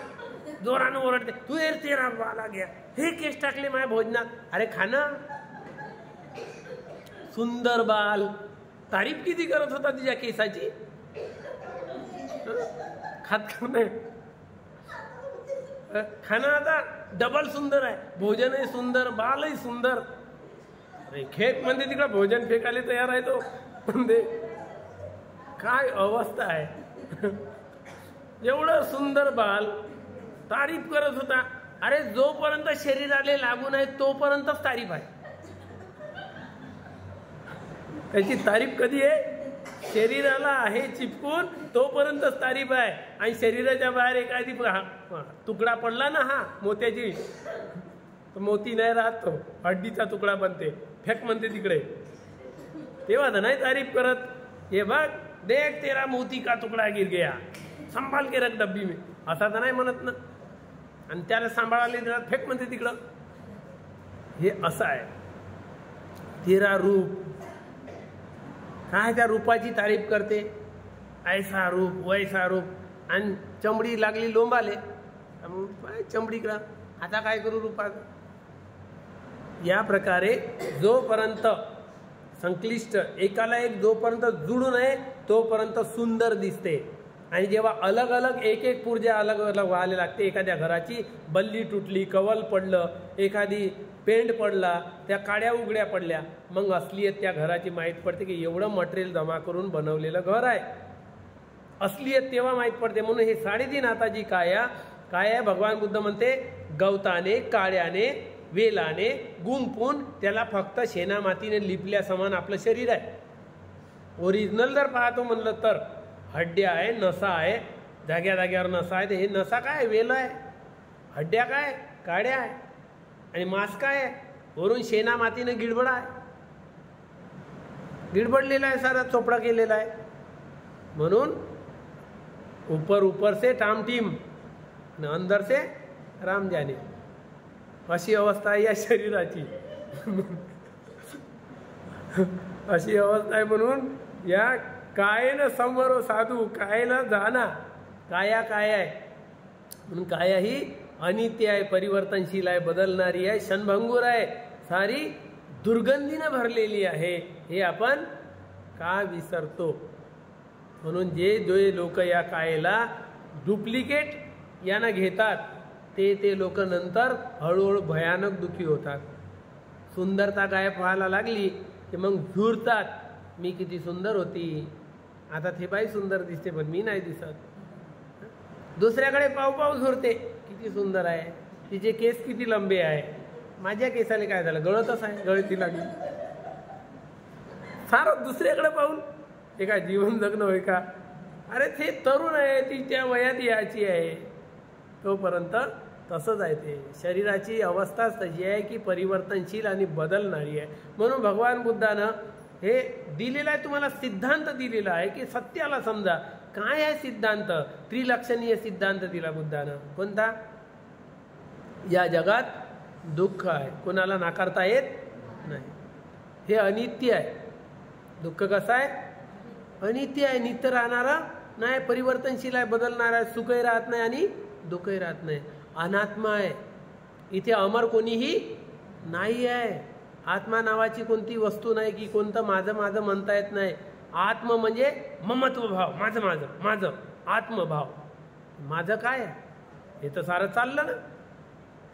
जोरानं ओरडते, तू तेरा बाला घ्या, हे केस टाकले माझ्या भोजनात. अरे खाना. सुंदर बाल. तारीफ किती करत होता तिच्या केसाची. खात का नाही. खाना आता डबल सुंदर आहे, भोजनही सुंदर, बालही सुंदर. अरे खेक म्हणजे तिकडं भोजन फेकायला तयार आहे तो. म्हणजे काय अवस्था आहे. एवढं सुंदर बाल तारीफ करत होता. अरे जोपर्यंत शरीराला लागून आहे तोपर्यंतच तारीफ आहे. त्याची तारीफ कधी आहे, शरीराला आहे चिपकून तोपर्यंतच तारीफ आहे. आणि शरीराच्या बाहेर एखादी तुकडा पडला ना हा मोत्याची, तो मोती नाही राहत, तो हड्डीचा तुकडा बनते, फेक म्हणते तिकडे. तेव्हा तर नाही तारीफ करत. हे बघ देख तेरा मोती का तुकडा गिर गया, संभाल के रख डब्बी में, असा तर नाही म्हणत ना. आणि त्याला सांभाळायला फेक म्हणते तिकडं. हे असं आहे. तेरा रूप, काय त्या रूपाची तारीफ करते. ऐसा रूप वैसा रूप. आणि चमडी लागली लोंबाले, चमडीकडं आता काय करू रूपात. या प्रकारे जोपर्यंत संक्लिष्ट एकाला एक जोपर्यंत जुळून आहे तोपर्यंत सुंदर दिसते. आणि जेव्हा अलग अलग एक एक पुर्जा अलग अलग व्हायला लागते, एखाद्या घराची बल्ली तुटली, कवल पडलं, एखादी पेंट पडला, त्या काड्या उघड्या पडल्या, मग असलीयत त्या घराची माहीत पडते की एवढं मटेरियल जमा करून बनवलेलं घर आहे. असलीयत तेव्हा माहीत पडते. म्हणून हे 3.5 हाताची काया काय आहे. भगवान बुद्ध म्हणते गवताने, काड्याने, वेलाने गुंफून त्याला फक्त शेणा मातीने लिपल्या समान आपलं शरीर आहे. ओरिजिनल जर पाहतो म्हणलं तर हड्ड्या आहे, नसा आहे, जाग्या जाग्यावर नसा आहे. हे नसा काय, वेल आहे. हड्ड्या काय, काड्या आहे. आणि मांस काय आहे, वरून शेणा मातीने गिडबड आहे, गिडबडलेला आहे, सारा चोपडा केलेला आहे. म्हणून ऊपर से टामटीम, अंदर से राम जाने, अशी अवस्था आहे या शरीराची. अशी अवस्था आहे. म्हणून या कायेनं समरो साधू, कायेनं जाना. काया काय आहे, म्हणून काया ही अनित्य आहे, परिवर्तनशील आहे, बदलणारी आहे, क्षणभंगूर आहे, सारी दुर्गंधीनं भरलेली आहे. हे आपण का विसरतो. म्हणून जे लोक या कायेला डुप्लिकेट यानं घेतात ते लोक नंतर हळूहळू भयानक दुःखी होतात. सुंदरता काय पाहायला लागली की मग झुरतात, मी किती सुंदर होती, आता ते बाई सुंदर दिसते पण मी नाही दिसत. दुसऱ्याकडे पाव झुरते, किती सुंदर आहे, तिचे केस किती लंबे आहे, माझ्या केसाला काय झालं, गळतच आहे, गळती लागली. सारं दुसऱ्याकडे पाहून हे काय जीवन जगणं होय का. अरे ते तरुण आहे, ती त्या वयात याची आहे, तोपर्यंत तसंच आहे. ते शरीराची अवस्थाच तशी आहे की परिवर्तनशील आणि बदलणारी आहे. म्हणून भगवान बुद्धानं हे दिलेलं आहे, तुम्हाला सिद्धांत दिलेला आहे की सत्याला समजा. काय आहे सिद्धांत, त्रिलक्षणीय सिद्धांत दिला बुद्धानं. कोणता, या जगात दुःख आहे, कोणाला नाकारता येत नाही. हे अनित्य आहे. दुःख कसं आहे, अनित्य आहे, नित्य राहणारा नाही, परिवर्तनशील आहे, बदलणारा आहे, सुखही राहत नाही आणि दुःखही राहत नाही. अनात्मा आहे. इथे अमर कोणीही नाही आहे. आत्मा नावाची कोणती वस्तू नाही की कोणतं माझं माझं म्हणता येत नाही. आत्म म्हणजे ममत्व भाव, माझं माझं माझं, आत्मभाव. माझं काय आहे, हे तर सारं चाललं ना.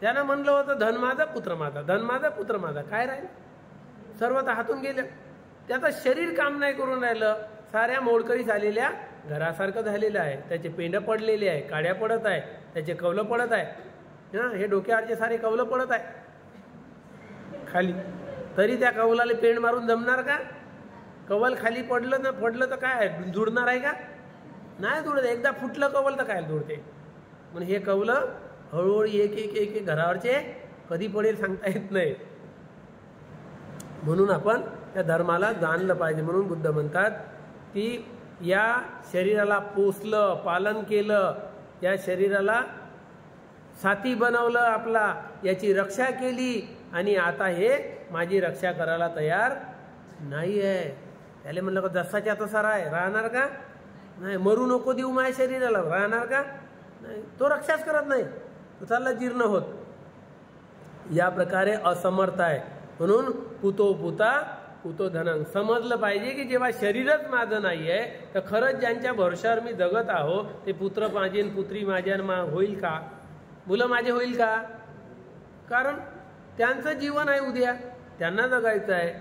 त्यानं म्हणलं होतं धन माझा पुत्र माझा, धन माझा पुत्र माझा, काय राहील. सर्व तर हातून गेलं. त्याचं शरीर काम नाही करून राहिलं, साऱ्या मोडकळीस आलेल्या घरासारखं झालेलं आहे. त्याचे पेंड पडलेले आहे, काड्या पडत आहे, त्याचे कवलं पडत आहे. हे डोक्यावरचे सारे कवलं पडत आहे खाली. तरी त्या कवलाला पेंड मारून जमणार का? कवल खाली पडलं तर काय जुडणार आहे का? नाही जुडत. एकदा फुटलं कवल तर काय जुडते. म्हणून हे कवलं हळूहळू एक एक एक एक घरावरचे कधी पडेल सांगता येत नाही. म्हणून आपण त्या धर्माला जाणलं पाहिजे. म्हणून बुद्ध म्हणतात की या शरीराला पोसलं, पालन केलं, या शरीराला साथी बनवलं आपला, याची रक्षा केली, आणि आता हे माझी रक्षा करायला तयार नाही आहे. त्याला म्हणलं का जसाच्या तसा राहणार का? नाही. मरू नको देऊ माझ्या शरीराला, राहणार का? नाही. तो रक्षाच करत नाही, तो चालला जीर्ण होत. या प्रकारे असमर्थ आहे. म्हणून पुतो पुता पुतो धनं. समजलं पाहिजे की जेव्हा शरीरच माझं नाही आहे तर खरंच ज्यांच्या भरोशावर मी जगत आहो ते पुत्र माझे, पुत्री माझ्या होईल का? मुलं माझे होईल का? कारण त्यांचं जीवन आहे, उद्या त्यांना जगायचं आहे.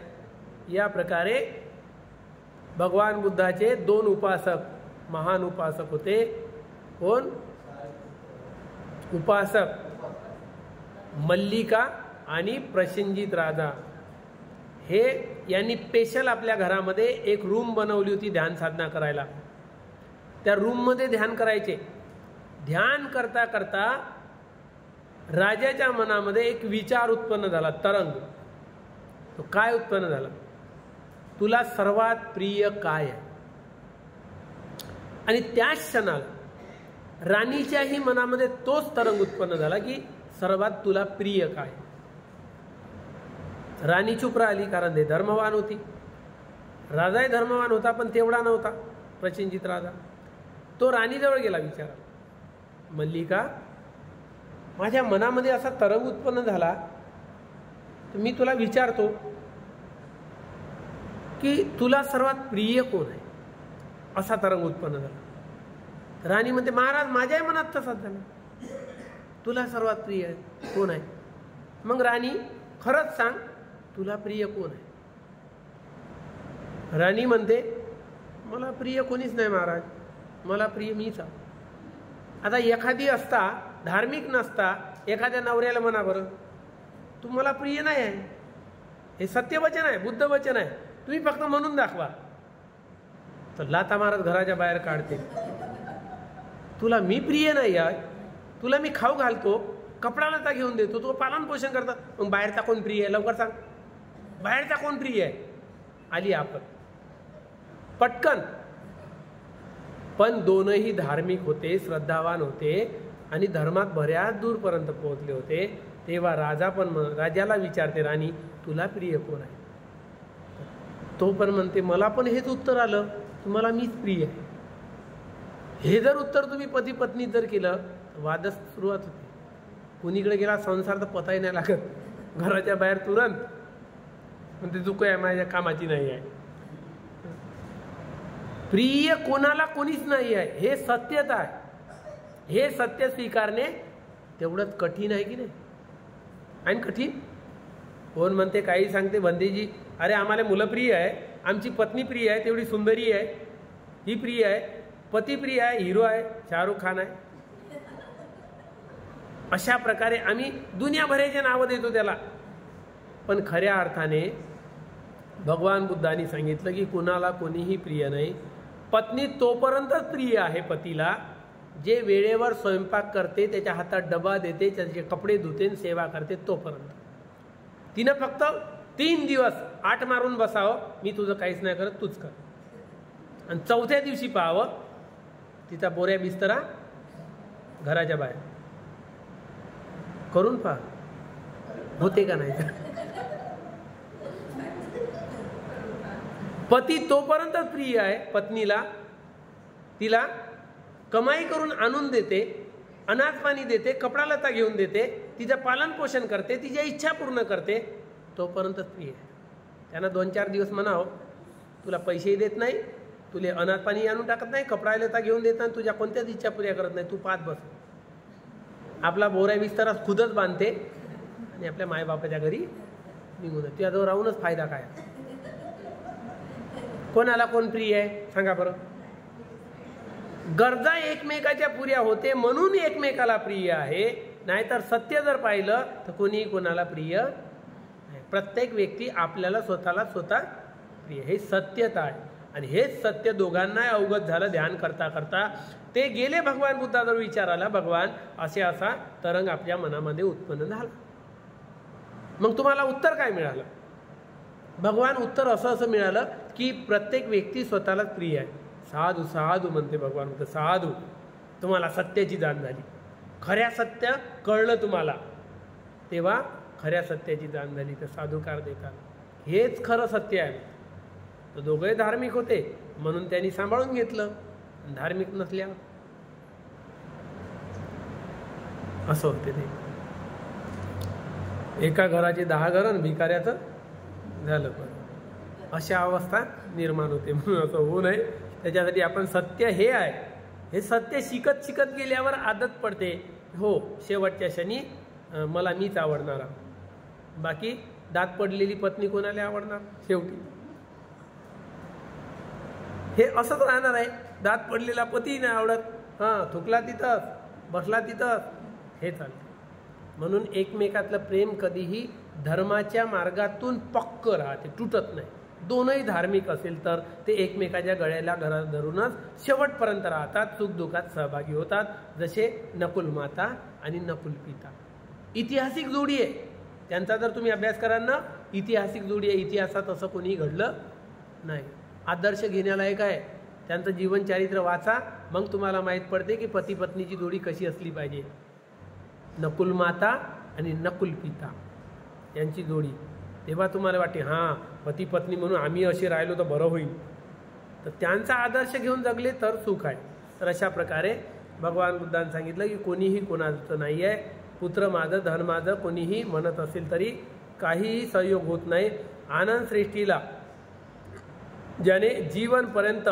या प्रकारे भगवान बुद्धाचे 2 उपासक, महान उपासक होते. कोण? उपासक मल्लिका आणि प्रसेनजित राजा. हे यांनी स्पेशल आपल्या घरामध्ये एक रूम बनवली होती ध्यान साधना करायला. त्या रूममध्ये ध्यान करायचे. ध्यान करता करता राजाच्या मनामध्ये एक विचार उत्पन्न झाला, तरंग. तो काय उत्पन्न झाला? तुला सर्वात प्रिय काय आहे? आणि त्याच क्षणाला राणीच्याही मनामध्ये तोच तरंग उत्पन्न झाला की सर्वात तुला प्रिय काय? राणी चुप राहिली, कारण ते धर्मवान होती. राजाही धर्मवान होता, पण तेवढा नव्हता प्रसेनजित राजा. तो राणीजवळ गेला विचारायला, मल्लिका, माझ्या मनामध्ये असा तरंग उत्पन्न झाला, तर मी तुला विचारतो की तुला सर्वात प्रिय कोण आहे? असा तरंग उत्पन्न झाला. राणी म्हणते, महाराज माझ्याही मनात तसाच झाला, तुला सर्वात प्रिय कोण आहे? मग राणी, खरंच सांग, तुला प्रिय कोण आहे? राणी म्हणते, मला प्रिय कोणीच नाही महाराज, मला प्रिय मीच आहे. आता एखादी असता, धार्मिक नसता, एखाद्या नवऱ्याला म्हणा, बरं तू मला प्रिय नाही आहे, हे सत्यवचन आहे, बुद्ध वचन आहे, तुम्ही फक्त म्हणून दाखवा, तर लाथा महाराज घराच्या बाहेर काढते. तुला मी प्रिय नाही आहे, तुला मी खाऊ घालतो, कपडा लता घेऊन देतो, तो पालन पोषण करतात, मग बाहेरचा कोण प्रिय आहे? लवकर सांग, बाहेरचा कोण प्रिय आहे? आली आपण पटकन. पण दोनही धार्मिक होते, श्रद्धावान होते, आणि धर्मात बऱ्याच दूरपर्यंत पोहोचले होते. तेव्हा राजाला विचारते राणी, तुला प्रिय कोण आहे? तो पण म्हणते, मला पण हेच उत्तर आलं, तुम्हाला मीच प्रिय आहे. हे जर उत्तर तुम्ही पती पत्नीत जर केलं, वादच सुरुवात होते. कुणीकडे गेला संसार तर पताही नाही लागत, घराच्या बाहेर तुरंत म्हणते चुक आहे, माझ्या कामाची नाही आहे. प्रिय कोणाला कोणीच नाही आहे, हे सत्यता आहे. हे सत्य स्वीकारणे तेवढंच कठीण आहे की नाही? आणि कठीण कोण म्हणते, काही सांगते, बंदेजी अरे आम्हाला मुलं प्रिय आहे, आमची पत्नी प्रिय आहे, तेवढी सुंदरी आहे, ही प्रिय आहे, पती प्रिय आहे, हिरो आहे, शाहरुख खान आहे. अशा प्रकारे आम्ही दुनियाभराचे नावं देतो त्याला. पण खऱ्या अर्थाने भगवान बुद्धांनी सांगितलं की कुणाला कोणीही प्रिय नाही. पत्नी तोपर्यंतच प्रिय आहे पतीला जे वेळेवर स्वयंपाक करते, त्याच्या हातात डबा देते, त्याचे कपडे धुते, सेवा करते, तोपर्यंत. तिनं फक्त 3 दिवस आठ मारून बसावं, मी तुझं काहीच नाही करत, तूच कर. आणि 4थ्या दिवशी पाहावं तिचा बोऱ्या बिस्तरा घराच्या बाहेर. करून पहा होते का नाही. पती तोपर्यंतच प्रिय आहे पत्नीला, तिला कमाई करून आणून देते, अनाज पाणी देते, कपडा लता घेऊन देते, तिचं पालन पोषण करते, तिच्या इच्छा पूर्ण करते, तोपर्यंतच प्रिय आहे. त्यांना 2-4 दिवस म्हणावं, तुला पैसेही देत नाही, तुले अनाज पाणी आणून टाकत नाही, कपडा लता घेऊन देत नाही, तुझ्या कोणत्याच इच्छा पुऱ्या करत नाही, तू पाहत बस. आपला बोऱ्या विस्तारात खुदच बांधते आणि आपल्या मायबापाच्या घरी निघून जाईल. तुझ्याजवळ राहूनच फायदा काय? कोणाला कोण प्रिय आहे सांगा बरं? गरजा एकमेकाच्या पुऱ्या होते म्हणून एकमेकाला प्रिय आहे, नाहीतर सत्य जर पाहिलं तर कोणीही कोणाला प्रिय नाही. प्रत्येक व्यक्ती आपल्याला स्वतःला स्वतः प्रिय, हे सत्यता आहे. आणि हेच सत्य दोघांना अवगत झालं ध्यान करता करता. ते गेले भगवान बुद्धाजवळ विचारायला, भगवान असे असा तरंग आपल्या मनामध्ये उत्पन्न झाला. मग तुम्हाला उत्तर काय मिळालं? भगवान उत्तर असं मिळालं की प्रत्येक व्यक्ती स्वतःलाच प्रिय आहे. साधू साधू म्हणते भगवान बुद्ध, साधू तुम्हाला सत्याची जाण झाली, खऱ्या सत्य कळलं तुम्हाला, तेव्हा खऱ्या सत्याची जाण झाली तर साधुकार देतात. हेच खरं सत्य आहे. तर दोघे धार्मिक होते म्हणून त्यांनी सांभाळून घेतलं, धार्मिक नसल्यावर असं होते. ते एका घराची 10 घरं आणि भिकाऱ्याचं झालं पण अशा अवस्था निर्माण होते. म्हणून असं होऊ नये. त्याच्यासाठी आपण सत्य हे आहे, हे सत्य शिकत शिकत गेल्यावर आदत पडते. हो शेवटच्या क्षणी मला मीच आवडणारा, बाकी दात पडलेली पत्नी कोणाला आवडणार? शेवटी हे असंच राहणार आहे. दात पडलेला पती नाही आवडत, हां थुकला तिथंच, बसला तिथंच, हे चालतं. म्हणून एकमेकातलं प्रेम कधीही धर्माच्या मार्गातून पक्क राहते, तुटत नाही. दोनही धार्मिक असेल तर ते एकमेकाच्या गळ्याला घरात धरूनच शेवटपर्यंत राहतात, सुखदुःखात सहभागी होतात. जसे नकुल माता आणि नकुल पिता ऐतिहासिक जोडी आहे. त्यांचा जर तुम्ही अभ्यास कराल ना, ऐतिहासिक जोडी आहे. इतिहासात असं कोणी घडलं नाही. आदर्श घेण्यालायक आहे. त्यांचं जीवनचरित्र वाचा, मग तुम्हाला माहीत पडते की पती पत्नीची जोडी कशी असली पाहिजे. नकुल माता आणि नकुल पिता यांची जोडी, तेव्हा तुम्हाला वाटते हां पती पत्नी म्हणून आम्ही असे राहिलो तर बरं होईल. तर त्यांचा आदर्श घेऊन जगले तर सुख आहे. तर अशा प्रकारे भगवान बुद्धांनी सांगितलं की कोणीही कोणाचं नाही आहे, पुत्र माझं धन माझं कोणीही म्हणत असेल तरी काहीही सहयोग होत नाही. आनंद श्रेष्ठीला ज्याने जीवनपर्यंत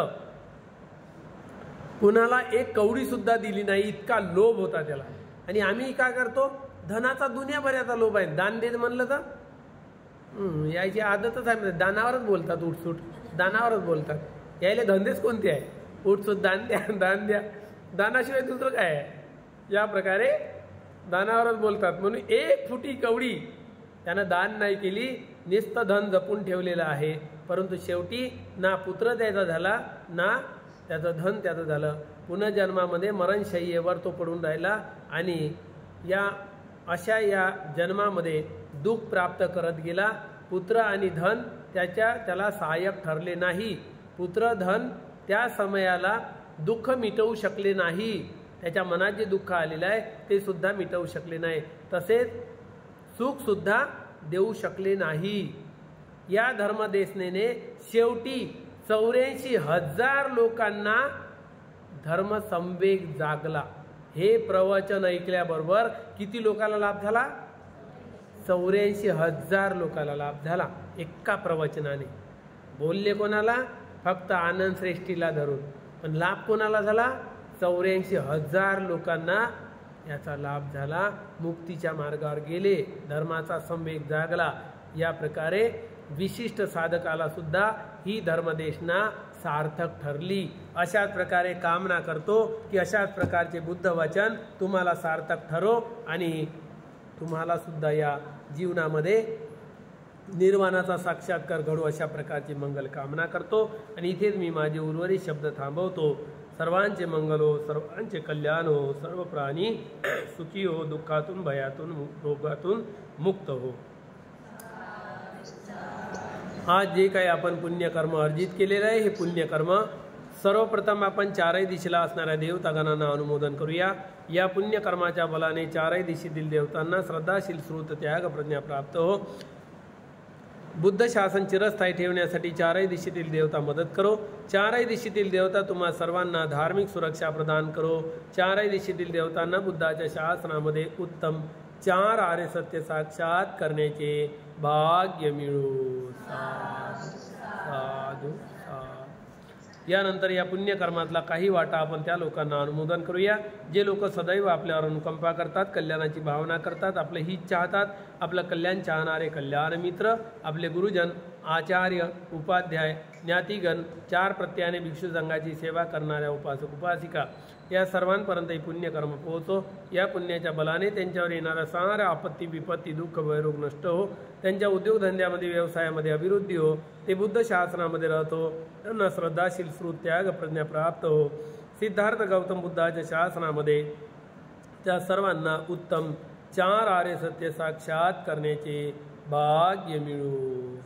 कुणाला एक कवडी सुद्धा दिली नाही, इतका लोभ होता त्याला. आणि आम्ही काय करतो? धनाचा दुनियाभराचा लोभ आहे. दान दे म्हणलं तर यायची आदतच आहे. दानावरच बोलतात, उठसूट दानावरच बोलतात. यायला धंदेच कोणते आहे? उठसूट दान द्या, दान द्या, दानाशिवाय दुसरं काय आहे? या प्रकारे दानावरच बोलतात. म्हणून एक फुटी कवडी त्यानं दान नाही केली, नुसतं धन जपून ठेवलेलं आहे. परंतु शेवटी ना पुत्र त्याचा झाला ना त्याचं धन त्याचं झालं. पुनर्जन्मामध्ये मरणशय्येवर तो पडून राहिला आणि या जन्मामध्ये दुःख प्राप्त करत गेला. पुत्र आणि धन त्याला सहाय्यक ठरले नाही. पुत्र धन त्या समयाला दुःख मिटवू शकले नाही. त्याच्या मनात जे दुःख आलेलं आहे ते सुद्धा मिटवू शकले नाही. तसेच सुख सुद्धा देऊ शकले नाही. या धर्मदेशनेने शेवटी 84,000 लोकांना धर्मसंवेग जागला. हे प्रवचन ऐकल्याबरोबर किती लोकांना लाभ झाला? 84,000 लोकांना लाभ झाला एका प्रवचनाने. बोलले कोणाला? फक्त आनंद श्रेष्ठीला धरून. पण लाभ कोणाला झाला? 84,000 लोकांना याचा लाभ झाला. मुक्तीच्या मार्गावर गेले, धर्माचा संवेग जागला. या प्रकारे विशिष्ट साधकाला सुद्धा ही धर्मदेशना सार्थक ठरली. अशाच प्रकारे कामना करतो की अशाच प्रकारचे बुद्ध वचन तुम्हाला सार्थक ठरो आणि तुम्हाला सुद्धा या जीवनामध्ये निर्वाणाचा साक्षात्कार घडू, अशा प्रकारची मंगल कामना करतो. आणि इथेच मी माझे उर्वरित शब्द थांबवतो. सर्वांचे मंगल हो, सर्वांचे कल्याण हो, सर्व प्राणी सुखी हो, दुःखातून भयातून रोगातून मुक्त हो. आज जे काही आपण पुण्यकर्म अर्जित केलेलं आहे, हे पुण्यकर्म सर्वप्रथम आपण चारही दिशेला असणाऱ्या देवतागणांना अनुमोदन करूया. या पुण्यकर्माच्या बलाने चारही दिशेतील देवतांना श्रद्धाशील श्रुत त्याग प्रज्ञा प्राप्त हो. बुद्ध शासन चिरस्थायी ठेवण्यासाठी चारही दिशेतील देवता मदत करो. चारही दिशेतील देवता तुम्हा सर्वांना धार्मिक सुरक्षा प्रदान करो. चारही दिशेतील देवतांना बुद्धाच्या शासनामध्ये उत्तम 4 आर्य सत्य साक्षात करण्याचे भाग्य मिळो. साधु साधु साधु. यानंतर या पुण्यकर्मातला काही वाटा आपण त्या लोकांना अनुमोदन करूया जे लोक सदैव आपल्यावर अनुकंपा करतात, कल्याणाची भावना करतात, आपले हित चाहतात आपलं कल्याण चाहणारे कल्याण मित्र, आपले गुरुजन, आचार्य, उपाध्याय, ज्ञातिगण, 4 प्रत्ययाने भिक्षू संघाची सेवा करणाऱ्या उपासक उपासिका या सर्वांपर्यंत पुण्यकर्म पोहोचो। या पुण्याच्या बलाने त्यांच्यावर येणारा सारा आपत्ती, विपत्ती, दुःख, भयरोग नष्ट हो। त्यांच्या उद्योगधंद्यामध्ये, व्यवसायामध्ये अभिवृद्धी हो। ते बुद्ध शासनामध्ये राहतो, त्यांना श्रद्धाशील श्रुत त्याग प्रज्ञा प्राप्त हो। सिद्धार्थ गौतम बुद्धाच्या शासनामध्ये त्या सर्वांना उत्तम 4 आर्य सत्य साक्षात करण्याचे भाग्य मिळो।